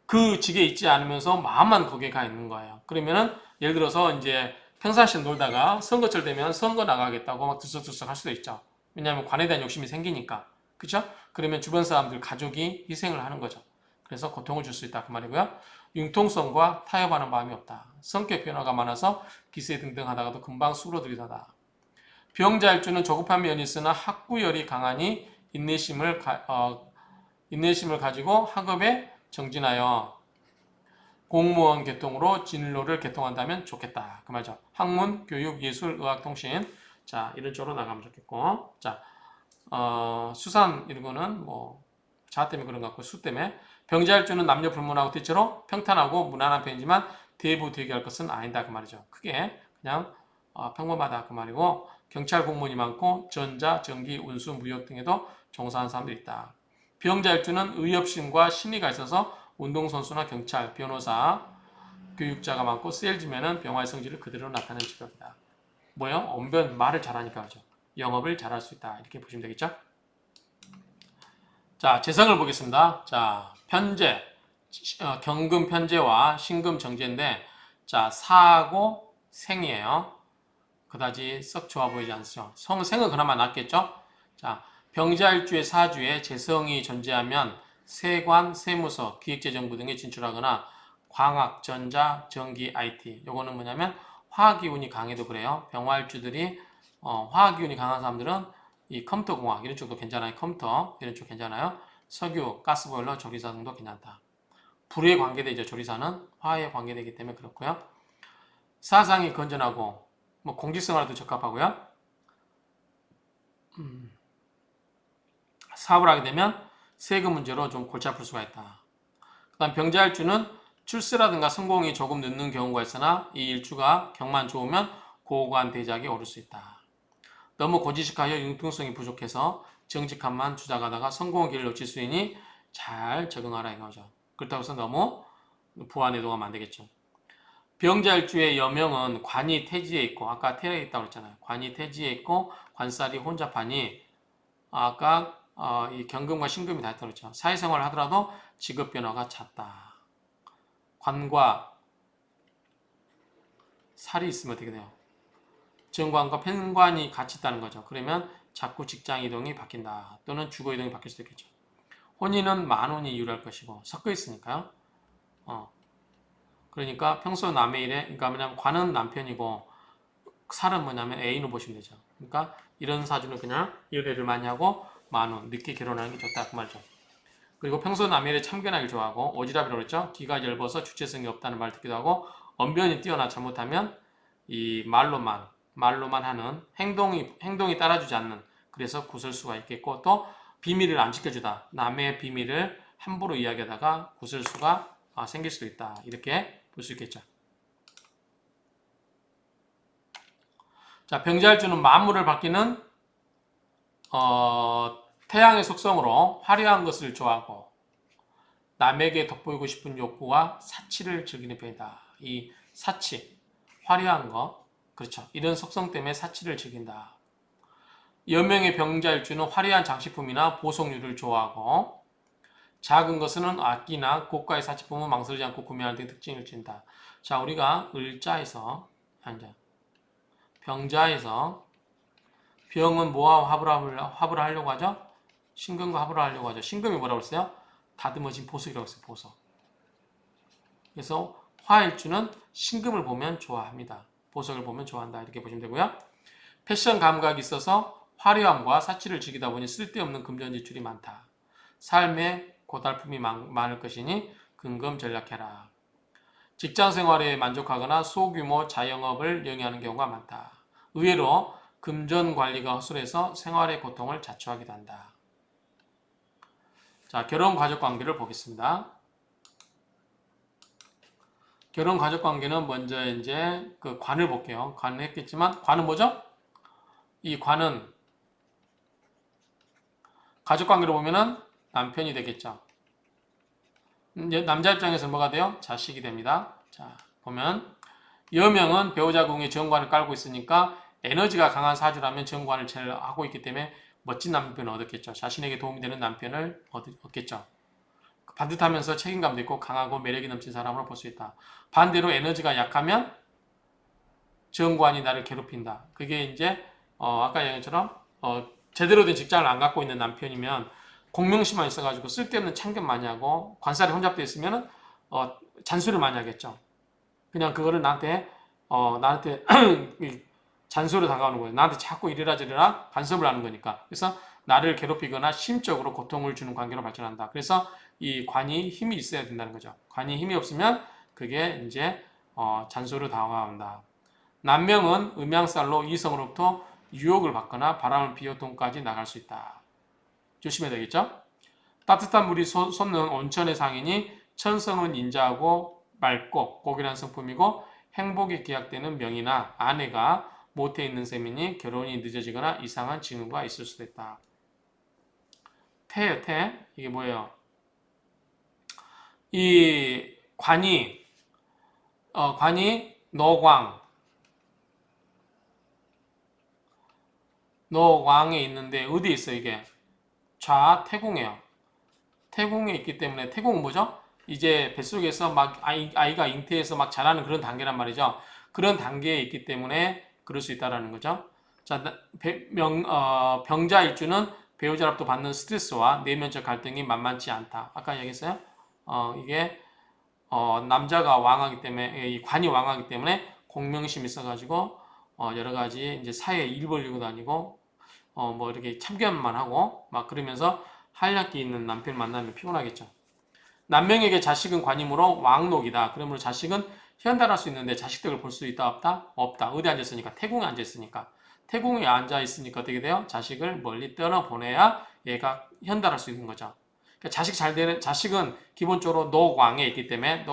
그 직에 있지 않으면서 마음만 거기에 가 있는 거예요. 그러면은 예를 들어서 이제 평상시에 놀다가 선거철 되면 선거 나가겠다고 막 들썩들썩 할 수도 있죠. 왜냐하면 관에 대한 욕심이 생기니까. 그렇죠? 그러면 주변 사람들 가족이 희생을 하는 거죠. 그래서 고통을 줄 수 있다 그 말이고요. 융통성과 타협하는 마음이 없다. 성격 변화가 많아서 기세등등하다가도 금방 수그러들이다. 병자일주는 조급한 면이 있으나 학구열이 강하니 인내심을 가지고 학업에 정진하여 공무원 계통으로 진로를 개통한다면 좋겠다. 그 말이죠. 학문, 교육, 예술, 의학, 통신. 자, 이런 쪽으로 나가면 좋겠고. 자, 수산 이런 거는 뭐 자 때문에 그런 것 같고 수 때문에 병자일주는 남녀 불문하고 대체로 평탄하고 무난한 편이지만 대부 대기할 것은 아니다 그 말이죠. 크게 그냥 평범하다 그 말이고 경찰 공무원이 많고 전자, 전기, 운수, 무역 등에도 종사하는 사람들이 있다. 병자일주는 의협심과 심리가 있어서 운동선수나 경찰, 변호사, 교육자가 많고 세일즈맨은 병화의 성질을 그대로 나타내는 직업이다. 뭐요? 언변, 말을 잘하니까 그죠. 영업을 잘할 수 있다. 이렇게 보시면 되겠죠? 자, 재성을 보겠습니다. 자, 편재, 경금 편재와 신금 정재인데, 자, 사하고 생이에요. 그다지 썩 좋아 보이지 않죠. 생은 그나마 낫겠죠? 자, 병자일주의 사주에 재성이 존재하면 세관, 세무서, 기획재정부 등에 진출하거나 광학, 전자, 전기, IT. 요거는 뭐냐면 화학기운이 강해도 그래요. 병화일주들이 화학기운이 강한 사람들은 이 컴퓨터공학 이런 쪽도 괜찮아요. 컴퓨터 이런 쪽 괜찮아요. 석유, 가스보일러, 조리사 등도 괜찮다. 불에 관계되죠. 조리사는 화에 관계되기 때문에 그렇고요. 사상이 건전하고 뭐 공직생활에도 적합하고요. 사업을 하게 되면 세금 문제로 좀 골치 아플 수가 있다. 그 다음 병자일주는 출세라든가 성공이 조금 늦는 경우가 있으나 이 일주가 경만 좋으면 고관 대작에 오를 수 있다. 너무 고지식하여 융통성이 부족해서 정직함만 주장하다가 성공의 길을 놓칠 수 있으니 잘 적응하라 이거죠. 그렇다고 해서 너무 부안해도가 안 되겠죠. 병자일주의 여명은 관이 태지에 있고 아까 태에 있다고 했잖아요. 관이 태지에 있고 관살이 혼잡하니 아까 이 경금과 신금이 다 있다고 했죠. 사회생활을 하더라도 직업 변화가 잦다. 관과 살이 있으면 어떻게 돼요? 정관과 편관이 같이 있다는 거죠. 그러면 자꾸 직장 이동이 바뀐다. 또는 주거 이동이 바뀔 수도 있겠죠. 혼인은 만혼이 유리할 것이고 섞여 있으니까요. 그러니까 평소 남의 일에 그러니까 뭐냐면 관은 남편이고 살은 뭐냐면 애인으로 보시면 되죠. 그러니까 이런 사주는 그냥 연애를 많이 하고 만혼 늦게 결혼하는 게 좋다 그 말이죠. 그리고 평소 남의 일에 참견하기 좋아하고 오지랖이라고 그랬죠. 기가 엷어서 주체성이 없다는 말 듣기도 하고 언변이 뛰어나 잘못하면 이 말로만 하는 행동이 따라주지 않는 그래서 구설수가 있겠고 또 비밀을 안 지켜주다 남의 비밀을 함부로 이야기하다가 구설수가 생길 수도 있다 이렇게 볼 수 있겠죠. 자, 병자일주는 만물을 바뀌는 태양의 속성으로 화려한 것을 좋아하고 남에게 돋보이고 싶은 욕구와 사치를 즐기는 편이다. 이 사치, 화려한 것, 그렇죠. 이런 속성 때문에 사치를 즐긴다. 여명의 병자일주는 화려한 장식품이나 보석류를 좋아하고 작은 것은 악기나 고가의 사치품은 망설이지 않고 구매하는 등 특징을 띈다. 자, 우리가 을자에서 병자에서 병은 뭐와 합을 하려고 하죠? 신금과 합을 하려고 하죠. 신금이 뭐라고 했어요? 다듬어진 보석이라고 했어요. 보석. 그래서 화일주는 신금을 보면 좋아합니다. 보석을 보면 좋아한다. 이렇게 보시면 되고요. 패션 감각이 있어서 화려함과 사치를 즐기다 보니 쓸데없는 금전 지출이 많다. 삶에 고달픔이 많을 것이니 근금 전략해라. 직장 생활에 만족하거나 소규모 자영업을 영위하는 경우가 많다. 의외로 금전 관리가 허술해서 생활의 고통을 자초하기도 한다. 자, 결혼 가족 관계를 보겠습니다. 결혼 가족 관계는 먼저 이제 그 관을 볼게요. 관을 했겠지만 관은 뭐죠? 이 관은 가족 관계로 보면은 남편이 되겠죠. 이제 남자 입장에서 뭐가 돼요? 자식이 됩니다. 자, 보면 여명은 배우자 궁에 정관을 깔고 있으니까 에너지가 강한 사주라면 정관을 잘 하고 있기 때문에 멋진 남편을 얻었겠죠. 자신에게 도움이 되는 남편을 얻겠죠. 반듯하면서 책임감도 있고 강하고 매력이 넘친 사람으로 볼 수 있다. 반대로 에너지가 약하면 정관이 나를 괴롭힌다. 그게 이제 아까 얘기한 것처럼 제대로 된 직장을 안 갖고 있는 남편이면 공명심만 있어가지고 쓸데없는 참견 많이 하고 관살이 혼잡되어 있으면 잔소리를 많이 하겠죠. 그냥 그거를 나한테 잔소리로 다가오는 거예요. 나한테 자꾸 이래라 저래라 간섭을 하는 거니까. 그래서 나를 괴롭히거나 심적으로 고통을 주는 관계로 발전한다. 그래서 이 관이 힘이 있어야 된다는 거죠. 관이 힘이 없으면 그게 이제 잔소리로 다가온다. 남명은 음양살로 이성으로부터 유혹을 받거나 바람을 피워동까지 나갈 수 있다. 조심해야 되겠죠? 따뜻한 물이 솟는 온천의 상인이 천성은 인자하고 맑고 고결한 성품이고 행복이 기약되는 명이나 아내가 모태에 있는 셈이니 결혼이 늦어지거나 이상한 징후가 있을 수도 있다. 태예요, 태. 이게 뭐예요? 이 관이 노광에 있는데 어디에 있어요 이게? 좌태궁이에요. 태궁에 있기 때문에 태궁은 뭐죠? 이제 뱃속에서 막 아이가 잉태해서 막 자라는 그런 단계란 말이죠. 그런 단계에 있기 때문에 그럴 수 있다라는 거죠. 자, 병자일주는 배우자로부터 받는 스트레스와 내면적 갈등이 만만치 않다. 아까 얘기했어요. 이게 남자가 왕하기 때문에 이 관이 왕하기 때문에 공명심이 있어가지고 여러 가지 이제 사회에 일 벌리고 다니고 뭐 이렇게 참견만 하고 막 그러면서 한량기 있는 남편을 만나면 피곤하겠죠. 남명에게 자식은 관임으로 왕록이다. 그러므로 자식은 현달할 수 있는데 자식들을 볼 수 있다 없다? 없다. 어디 앉았으니까? 태궁에 앉아있으니까. 태궁에 앉아있으니까 어떻게 돼요? 자식을 멀리 떠나보내야 얘가 현달할 수 있는 거죠. 그러니까 자식은 기본적으로 노광에 있기 때문에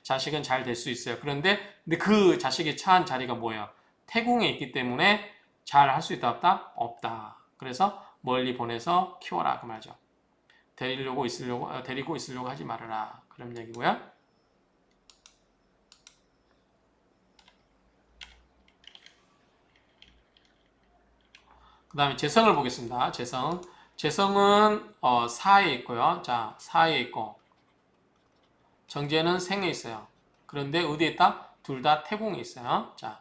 자식은 잘 될 수 있어요. 근데 그 자식이 처한 자리가 뭐예요? 태궁에 있기 때문에 잘 할 수 있다 없다? 없다. 그래서 멀리 보내서 키워라 그 말이죠. 데리고 있으려고 하지 말아라. 그런 얘기고요. 그 다음에 재성을 보겠습니다. 재성은 사에 있고요. 자, 사에 있고 정제는 생에 있어요. 그런데 어디에 있다? 둘 다 태공에 있어요. 자,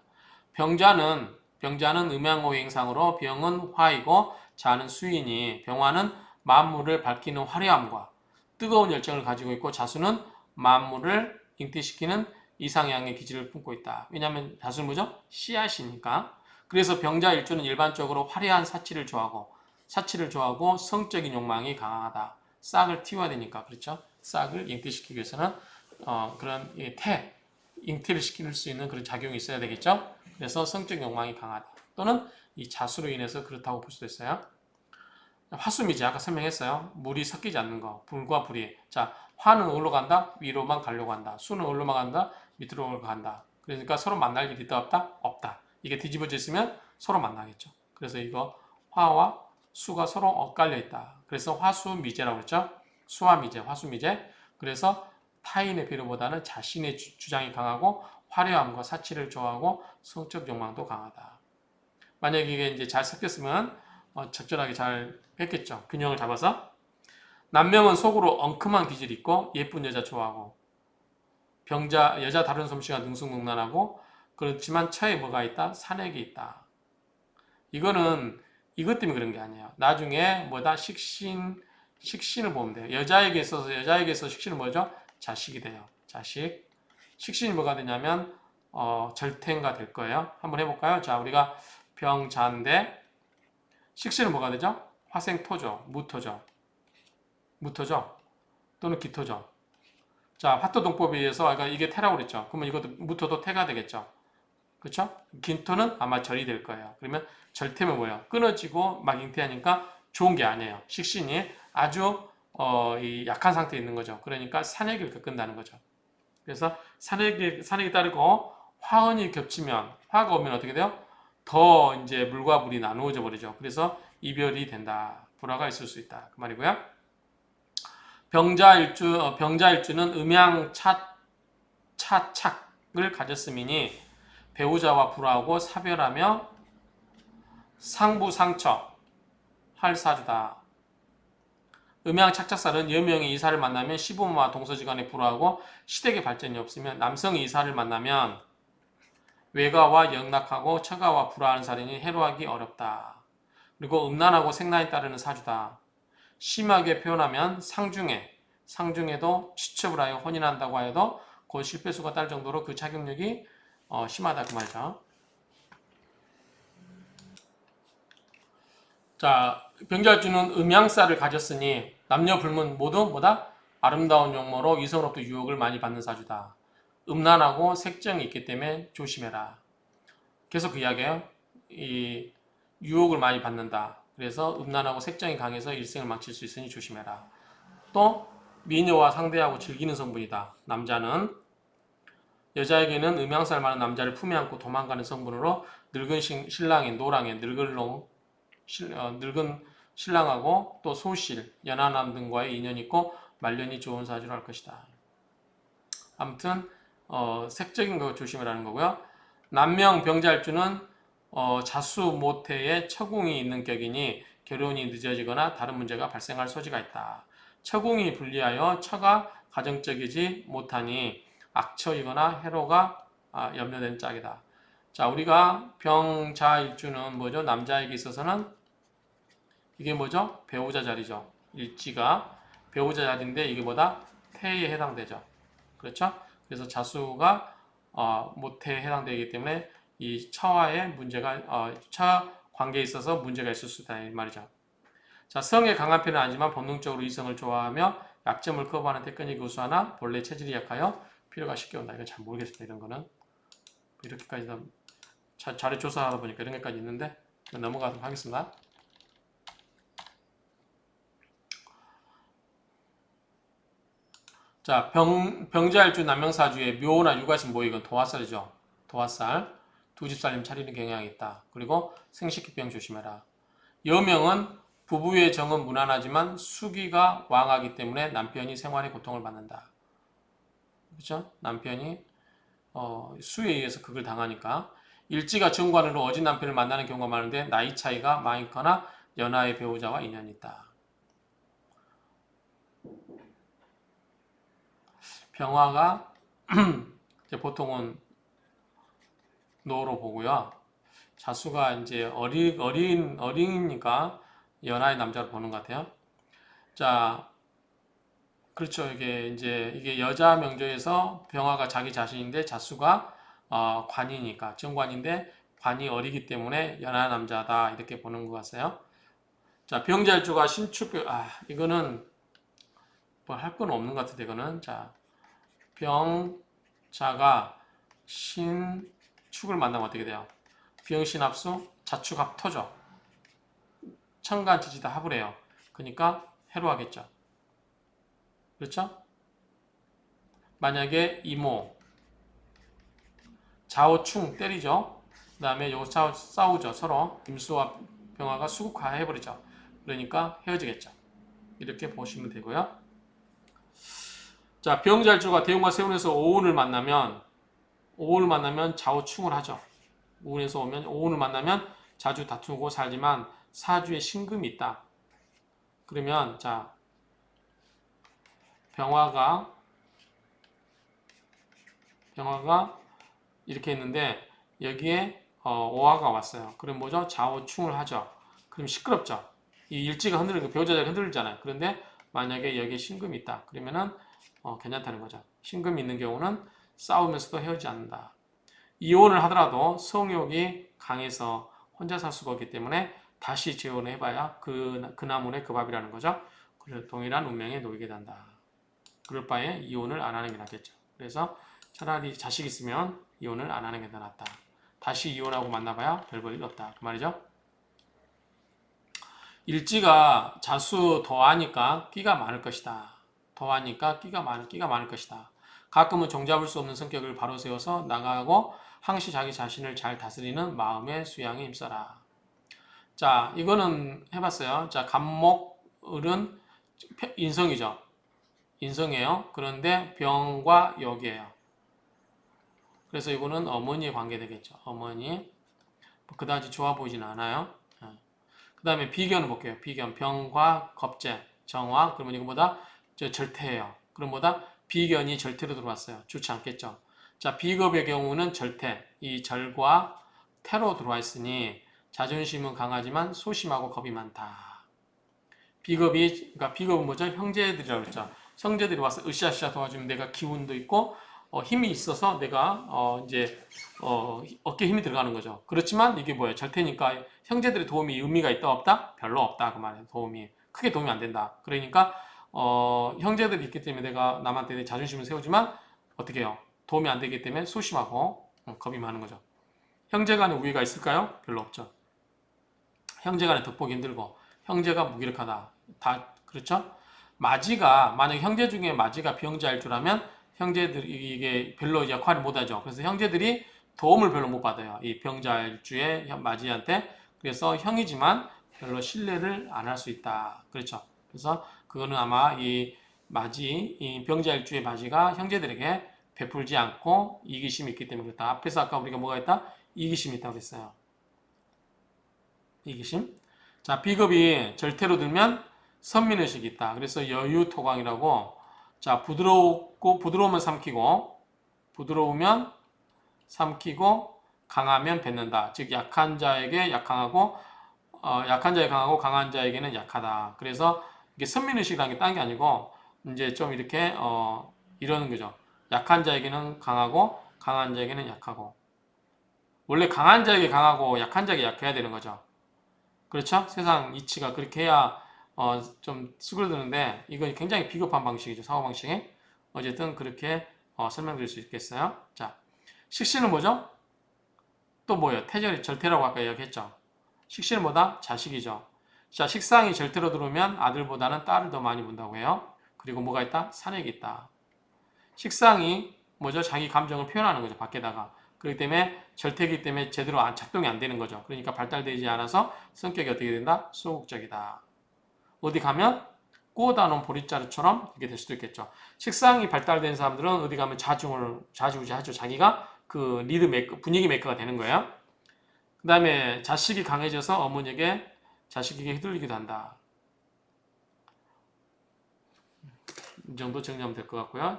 병자는 음양오행상으로 병은 화이고 자는 수이니 병화는 만물을 밝히는 화려함과 뜨거운 열정을 가지고 있고 자수는 만물을 잉태시키는 이상향의 기질을 품고 있다. 왜냐하면 자수는 뭐죠? 씨앗이니까. 그래서 병자일주는 일반적으로 화려한 사치를 좋아하고 성적인 욕망이 강하다. 싹을 틔워야 되니까 그렇죠? 싹을 잉태시키기 위해서는 그런 잉태를 시킬 수 있는 그런 작용이 있어야 되겠죠? 그래서 성적 욕망이 강하다. 또는 이 자수로 인해서 그렇다고 볼 수도 있어요. 화수미지 아까 설명했어요. 물이 섞이지 않는 거. 불과 불이. 자, 화는 어디로 간다? 위로만 가려고 한다. 수는 어디로만 간다? 밑으로 간다. 그러니까 서로 만날 일이 있다 없다? 없다. 이게 뒤집어져 있으면 서로 만나겠죠. 그래서 이거 화와 수가 서로 엇갈려 있다. 그래서 화수미제라고 그랬죠. 수화미제, 화수미제. 그래서 타인의 배려보다는 자신의 주장이 강하고 화려함과 사치를 좋아하고 성적 욕망도 강하다. 만약에 이게 이제 잘 섞였으면 적절하게 잘 했겠죠. 균형을 잡아서. 남명은 속으로 엉큼한 기질이 있고 예쁜 여자 좋아하고 여자 다루는 솜씨가 능숙능란하고 그렇지만 처에 뭐가 있다? 산액이 있다. 이거는 이것 때문에 그런 게 아니에요. 나중에 뭐다? 식신을 보면 돼요. 여자에게 있어서 식신은 뭐죠? 자식이 돼요. 자식. 식신이 뭐가 되냐면 절태인가 될 거예요. 한번 해볼까요? 자, 우리가 병자인데 식신은 뭐가 되죠? 화생토죠. 무토죠. 또는 기토죠. 자, 화토동법에 의해서 아까 이게 태라고 그랬죠. 그러면 이것도 무토도 태가 되겠죠. 그렇죠? 기토는 아마 절이 될 거예요. 그러면 절태면 뭐예요? 끊어지고 막 잉태하니까 좋은 게 아니에요. 식신이 아주 이 약한 상태에 있는 거죠. 그러니까 산액을 겪는다는 거죠. 그래서 산액이 따르고 화원이 겹치면 화가 오면 어떻게 돼요? 더 이제 물과 물이 나누어져 버리죠. 그래서 이별이 된다. 불화가 있을 수 있다. 그 말이고요. 병자일주는 음양차착을 가졌음이니 배우자와 불화하고 사별하며 상부상처 할 사주다. 음양착착살은 여명이 이사를 만나면 시부모와 동서지간에 불화하고 시댁의 발전이 없으면 남성이 이사를 만나면 외가와 영락하고 처가와 불화하는 살인이 해로하기 어렵다. 그리고 음란하고 생란이 따르는 사주다. 심하게 표현하면 상중에도 취첩을 하여 혼인한다고 하여도 곧 실패수가 딸 정도로 그 자격력이 심하다 그 말이죠. 자, 병자일주는 음양살을 가졌으니 남녀 불문 모두 뭐다? 아름다운 용모로 이성으로부터 유혹을 많이 받는 사주다. 음란하고 색정이 있기 때문에 조심해라. 계속 그 이야기예요. 이 유혹을 많이 받는다. 그래서 음란하고 색정이 강해서 일생을 망칠 수 있으니 조심해라. 또 미녀와 상대하고 즐기는 성분이다. 남자는 여자에게는 음양살 많은 남자를 품에 안고 도망가는 성분으로 늙은 신랑인 노랑의 늙은 신랑하고 또 소실, 연하남 등과의 인연이 있고 말년이 좋은 사주로 할 것이다. 아무튼 색적인 거 조심하라는 거고요. 남명 병자일주는 자수 모태에 처궁이 있는 격이니 결혼이 늦어지거나 다른 문제가 발생할 소지가 있다. 처궁이 불리하여 처가 가정적이지 못하니 악처이거나 해로가 염려된 짝이다. 자, 우리가 병자일주는 뭐죠? 남자에게 있어서는 이게 뭐죠? 배우자 자리죠. 일지가 배우자 자리인데 이게 뭐다? 태에 해당되죠. 그렇죠? 그래서 자수가 모태에 해당되기 때문에 이 처와의 문제가 처 관계에 있어서 문제가 있을 수 있다 이 말이죠. 자, 성에 강한 편은 아니지만 본능적으로 이성을 좋아하며 약점을 커버하는 테크닉이 우수하나 본래 체질이 약하여 필요가 쉽게 온다. 이건 잘 모르겠습니다. 이런 거는 이렇게까지 자료 조사하다 보니까 이런 게까지 있는데 넘어가도록 하겠습니다. 자, 병자일주 남명사주에 묘나 육아신 모익은 도화살이죠. 도화살. 두 집 살림 차리는 경향이 있다. 그리고 생식기병 조심해라. 여명은 부부의 정은 무난하지만 수기가 왕하기 때문에 남편이 생활의 고통을 받는다. 그렇죠? 남편이 수에 의해서 그걸 당하니까. 일지가 정관으로 어진 남편을 만나는 경우가 많은데 나이 차이가 많거나 연하의 배우자와 인연이 있다. 병화가 보통은 노로 보고요. 자수가 이제 어린이니까 연하의 남자로 보는 것 같아요. 자, 그렇죠. 이게 여자 명조에서 병화가 자기 자신인데 자수가 관이니까 정관인데 관이 어리기 때문에 연하 남자다 이렇게 보는 것 같아요. 자, 병자일주가 신축 이거는 뭐 할 건 없는 것 같은데 이거는 자 병자가 신축을 만나면 어떻게 돼요? 병신합수 자축합토죠. 천간지지다 합을 해요. 그러니까 해로하겠죠. 그렇죠? 만약에 이모 좌우충 때리죠. 그 다음에 요거 싸우죠. 서로 임수와 병화가 수국화 해버리죠. 그러니까 헤어지겠죠. 이렇게 보시면 되고요. 자, 병자일주가 대운과 세운에서 오운을 만나면 좌우충을 하죠. 오운에서 오면 오운을 만나면 자주 다투고 살지만 사주에 신금이 있다. 그러면 자 병화가 이렇게 있는데 여기에 오화가 왔어요. 그럼 뭐죠? 좌우충을 하죠. 그럼 시끄럽죠. 이 일지가 흔들리고 배우자가 흔들리잖아요. 그런데 만약에 여기에 신금이 있다. 그러면은 괜찮다는 거죠. 신금이 있는 경우는 싸우면서도 헤어지지 않는다. 이혼을 하더라도 성욕이 강해서 혼자 살 수가 없기 때문에 다시 재혼을 해봐야 그 나물의 그 밥이라는 거죠. 그래서 동일한 운명에 놓이게 된다. 그럴 바에 이혼을 안 하는 게 낫겠죠. 그래서 차라리 자식 있으면 이혼을 안 하는 게 더 낫다. 다시 이혼하고 만나봐야 별 볼 일 없다. 그 말이죠. 일지가 자수 더하니까 끼가 많을 것이다. 더하니까 끼가 많을 것이다. 가끔은 종잡을 수 없는 성격을 바로 세워서 나가고 항시 자기 자신을 잘 다스리는 마음의 수양에 힘써라. 자, 이거는 해봤어요. 자, 간목을은 인성이죠. 인성이에요. 그런데 병과 역이에요. 그래서 이거는 어머니에 관계되겠죠. 어머니. 그다지 좋아 보이진 않아요. 그 다음에 비견을 볼게요. 비견. 병과 겁재, 정화. 그러면 이거보다 절태예요. 그럼 보다 비견이 절태로 들어왔어요. 좋지 않겠죠. 자, 비겁의 경우는 절태. 이 절과 태로 들어와 있으니 자존심은 강하지만 소심하고 겁이 많다. 그러니까 비겁은 뭐죠? 형제들이라고 그랬죠. 형제들이 와서 으쌰으쌰 도와주면 내가 기운도 있고 힘이 있어서 내가 어깨에 힘이 들어가는 거죠. 그렇지만 이게 뭐예요? 절대니까 형제들의 도움이 의미가 있다 없다? 별로 없다 그 말이에요. 크게 도움이 안 된다. 그러니까 형제들이 있기 때문에 내가 남한테 내 자존심을 세우지만 어떻게 해요? 도움이 안 되기 때문에 소심하고 겁이 많은 거죠. 형제간에 우애가 있을까요? 별로 없죠. 형제간에 덕보기 힘들고 형제가 무기력하다. 다 그렇죠? 만약 형제 중에 마지가 병자일 줄 알면 형제들이 이게 별로 역할을 못하죠. 그래서 형제들이 도움을 별로 못 받아요. 이 병자일주의 마지한테. 그래서 형이지만 별로 신뢰를 안 할 수 있다. 그렇죠. 그래서 그거는 아마 이 병자일주의 마지가 형제들에게 베풀지 않고 이기심이 있기 때문에 그렇다. 앞에서 아까 우리가 뭐가 있다? 이기심이 있다고 했어요. 이기심. 자, 비겁이 절태로 들면 선민의식이 있다. 그래서 여유토광이라고 자, 부드러우면 삼키고 강하면 뱉는다. 즉 약한 자에게 약강하고 약한 자에 강하고 강한 자에게는 약하다. 그래서 이게 선민의식이라는 게 딴 게 아니고 이제 좀 이렇게 이러는 거죠. 약한 자에게는 강하고 강한 자에게는 약하고 원래 강한 자에게 강하고 약한 자에게 약해야 되는 거죠. 그렇죠? 세상 이치가 그렇게 해야 좀 수그러드는데 이건 굉장히 비겁한 방식이죠. 사고방식이. 어쨌든 그렇게 설명드릴 수 있겠어요. 자, 식신은 뭐죠? 또 뭐예요? 태절이 절태라고 아까 이야기했죠. 식신은 뭐다? 자식이죠. 자, 식상이 절태로 들어오면 아들보다는 딸을 더 많이 본다고 해요. 그리고 뭐가 있다? 산액이 있다. 식상이 뭐죠? 자기 감정을 표현하는 거죠. 밖에다가. 그렇기 때문에 절태이기 때문에 제대로 작동이 안 되는 거죠. 그러니까 발달되지 않아서 성격이 어떻게 된다? 소극적이다. 어디 가면 꼬다 놓은 보릿자루처럼 이렇게 될 수도 있겠죠. 식상이 발달된 사람들은 어디 가면 좌지우지하죠. 자기가 그 리드 메이커, 분위기 메이커가 되는 거예요. 그 다음에 자식이 강해져서 어머니에게 자식에게 휘둘리기도 한다. 이 정도 정리하면 될 것 같고요.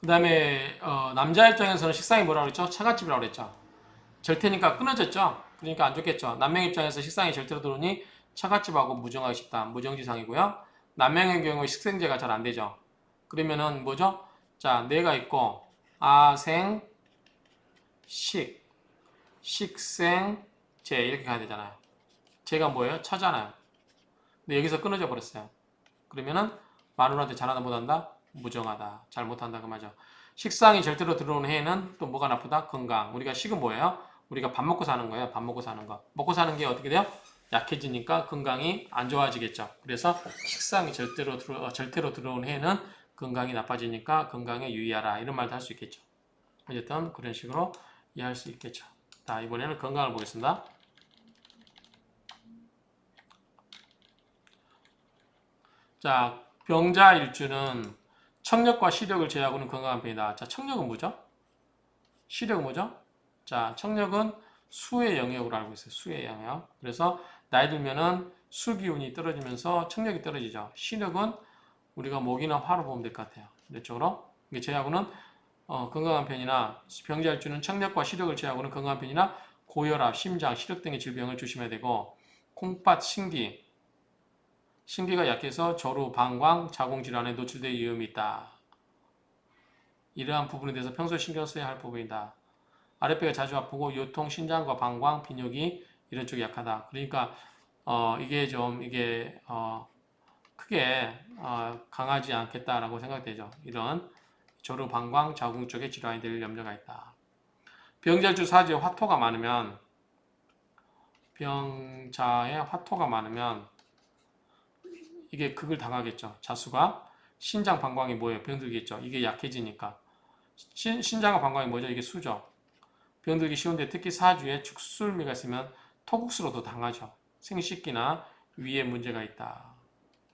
그 다음에 남자 입장에서는 식상이 뭐라고 그랬죠? 처갓집이라고 그랬죠. 절대니까 끊어졌죠. 그러니까 안 좋겠죠. 남명 입장에서 식상이 절대로 들어오니 처갓집하고 무정하기 쉽다. 무정지상이고요. 남명의 경우에 식생제가 잘 안 되죠. 그러면은 뭐죠? 자, 내가 있고 아생 식 식생 제 이렇게 가야 되잖아요. 제가 뭐예요? 처잖아요. 근데 여기서 끊어져 버렸어요. 그러면은 마누라한테 잘한다 못한다? 무정하다. 잘 못한다 그 말이죠. 식상이 절대로 들어오는 해에는 또 뭐가 나쁘다? 건강. 우리가 식은 뭐예요? 우리가 밥 먹고 사는 거예요. 밥 먹고 사는 거. 먹고 사는 게 어떻게 돼요? 약해지니까 건강이 안 좋아지겠죠. 그래서 식상이 절대로 들어오는 해에는 건강이 나빠지니까 건강에 유의하라. 이런 말도 할 수 있겠죠. 어쨌든 그런 식으로 이해할 수 있겠죠. 자, 이번에는 건강을 보겠습니다. 자, 병자 일주는 청력과 시력을 제외하고는 건강한 편이다. 자, 청력은 뭐죠? 시력은 뭐죠? 자, 청력은 수의 영역으로 알고 있어요. 수의 영역. 그래서 나이 들면은 수 기운이 떨어지면서 청력이 떨어지죠. 시력은 우리가 목이나 화로 보면 될 것 같아요. 이쪽으로. 이게 제하고는 건강한 편이나 병자 일주는 청력과 시력을 제하고는 건강한 편이나 고혈압, 심장, 시력 등의 질병을 조심해야 되고 콩팥, 신기가 약해서 저루, 방광, 자궁질환에 노출될 위험이 있다. 이러한 부분에 대해서 평소에 신경 써야 할 부분이다. 아랫배가 자주 아프고 요통, 신장과 방광, 비뇨기 이런 쪽이 약하다. 그러니까 이게 크게 강하지 않겠다라고 생각되죠. 이런 저루, 방광, 자궁 쪽에 질환이 될 염려가 있다. 병자일주 사주에 화토가 많으면 병자에 화토가 많으면 이게 극을 당하겠죠. 자수가 신장 방광이 뭐예요? 병들겠죠. 이게 약해지니까 신장과 방광이 뭐죠? 이게 수죠. 병들기 쉬운데 특히 사주에 축술미가 있으면 토국수로도 당하죠. 생식기나 위에 문제가 있다.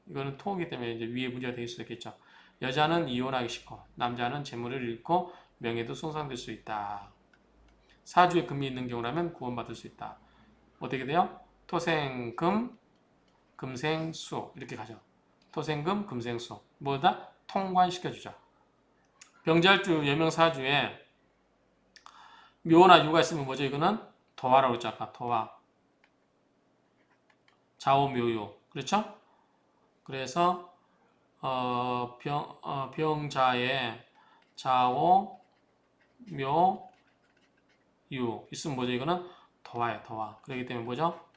이거는 토이기 때문에 이제 위에 문제가 될 수 있겠죠. 여자는 이혼하기 쉽고 남자는 재물을 잃고 명예도 손상될 수 있다. 사주에 금이 있는 경우라면 구원받을 수 있다. 어떻게 돼요? 토생금, 금생수 이렇게 가죠. 토생금, 금생수 뭐다? 통관시켜주죠. 병자일주 여명사주에 묘나 유가 있으면 뭐죠? 이거는 도화라고 했죠. 아까 도화. 자오묘유. 그렇죠? 그래서 병자에 자오, 묘, 유 있으면 뭐죠? 이거는 도화예요. 도화. 그렇기 때문에 뭐죠?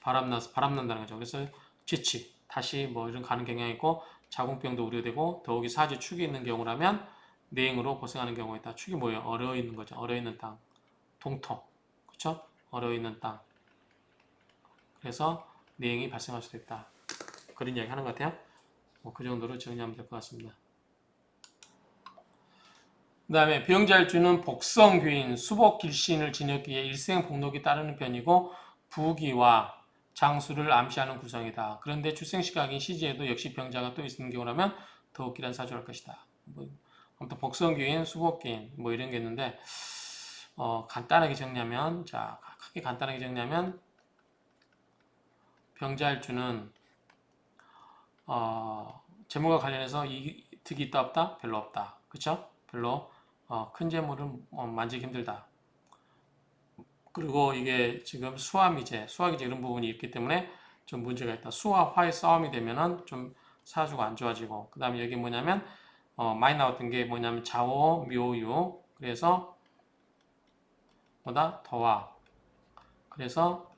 바람 난다는 거죠. 그래서 지치, 다시 뭐 이런 가는 경향이 있고 자궁병도 우려되고 더욱이 사지 축이 있는 경우라면 내행으로 고생하는 경우가 있다. 축이 뭐예요? 얼어 있는 거죠. 얼어 있는 땅. 동토. 그렇죠? 얼어 있는 땅. 그래서 내행이 발생할 수도 있다. 그런 이야기 하는 것 같아요. 그 정도로 정리하면 될 것 같습니다. 그 다음에 병자일주는 복성교인, 수복길신을 지녔기에 일생복록이 따르는 편이고 부기와 장수를 암시하는 구성이다. 그런데 출생시각인 시지에도 역시 병자가 또 있는 경우라면 더욱 길한 사주할 것이다. 아무튼 복성교인, 수복교인 뭐 이런 게 있는데 간단하게 정리하면 크게 간단하게 정리하면 병자일주는 재물과 관련해서 이득이 있다 없다? 별로 없다. 그쵸? 별로 큰 재물은 만지기 힘들다. 그리고 이게 지금 수화미제 이런 부분이 있기 때문에 좀 문제가 있다. 수와 화의 싸움이 되면은 좀 사주가 안 좋아지고 그 다음에 여기 뭐냐면 많이 나왔던 게 뭐냐면 자오, 묘유 그래서 뭐다? 더화 그래서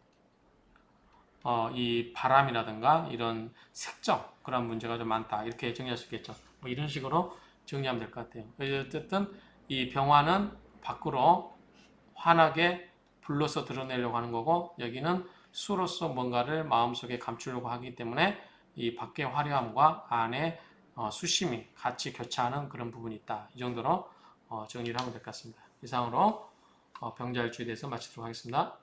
이 바람이라든가 이런 색정 그런 문제가 좀 많다 이렇게 정리할 수 있겠죠. 뭐 이런 식으로 정리하면 될 것 같아요. 어쨌든 이 병화는 밖으로 환하게 불로서 드러내려고 하는 거고 여기는 수로서 뭔가를 마음속에 감추려고 하기 때문에 이 밖의 화려함과 안에 수심이 같이 교차하는 그런 부분이 있다. 이 정도로 정리를 하면 될 것 같습니다. 이상으로 병자일주에 대해서 마치도록 하겠습니다.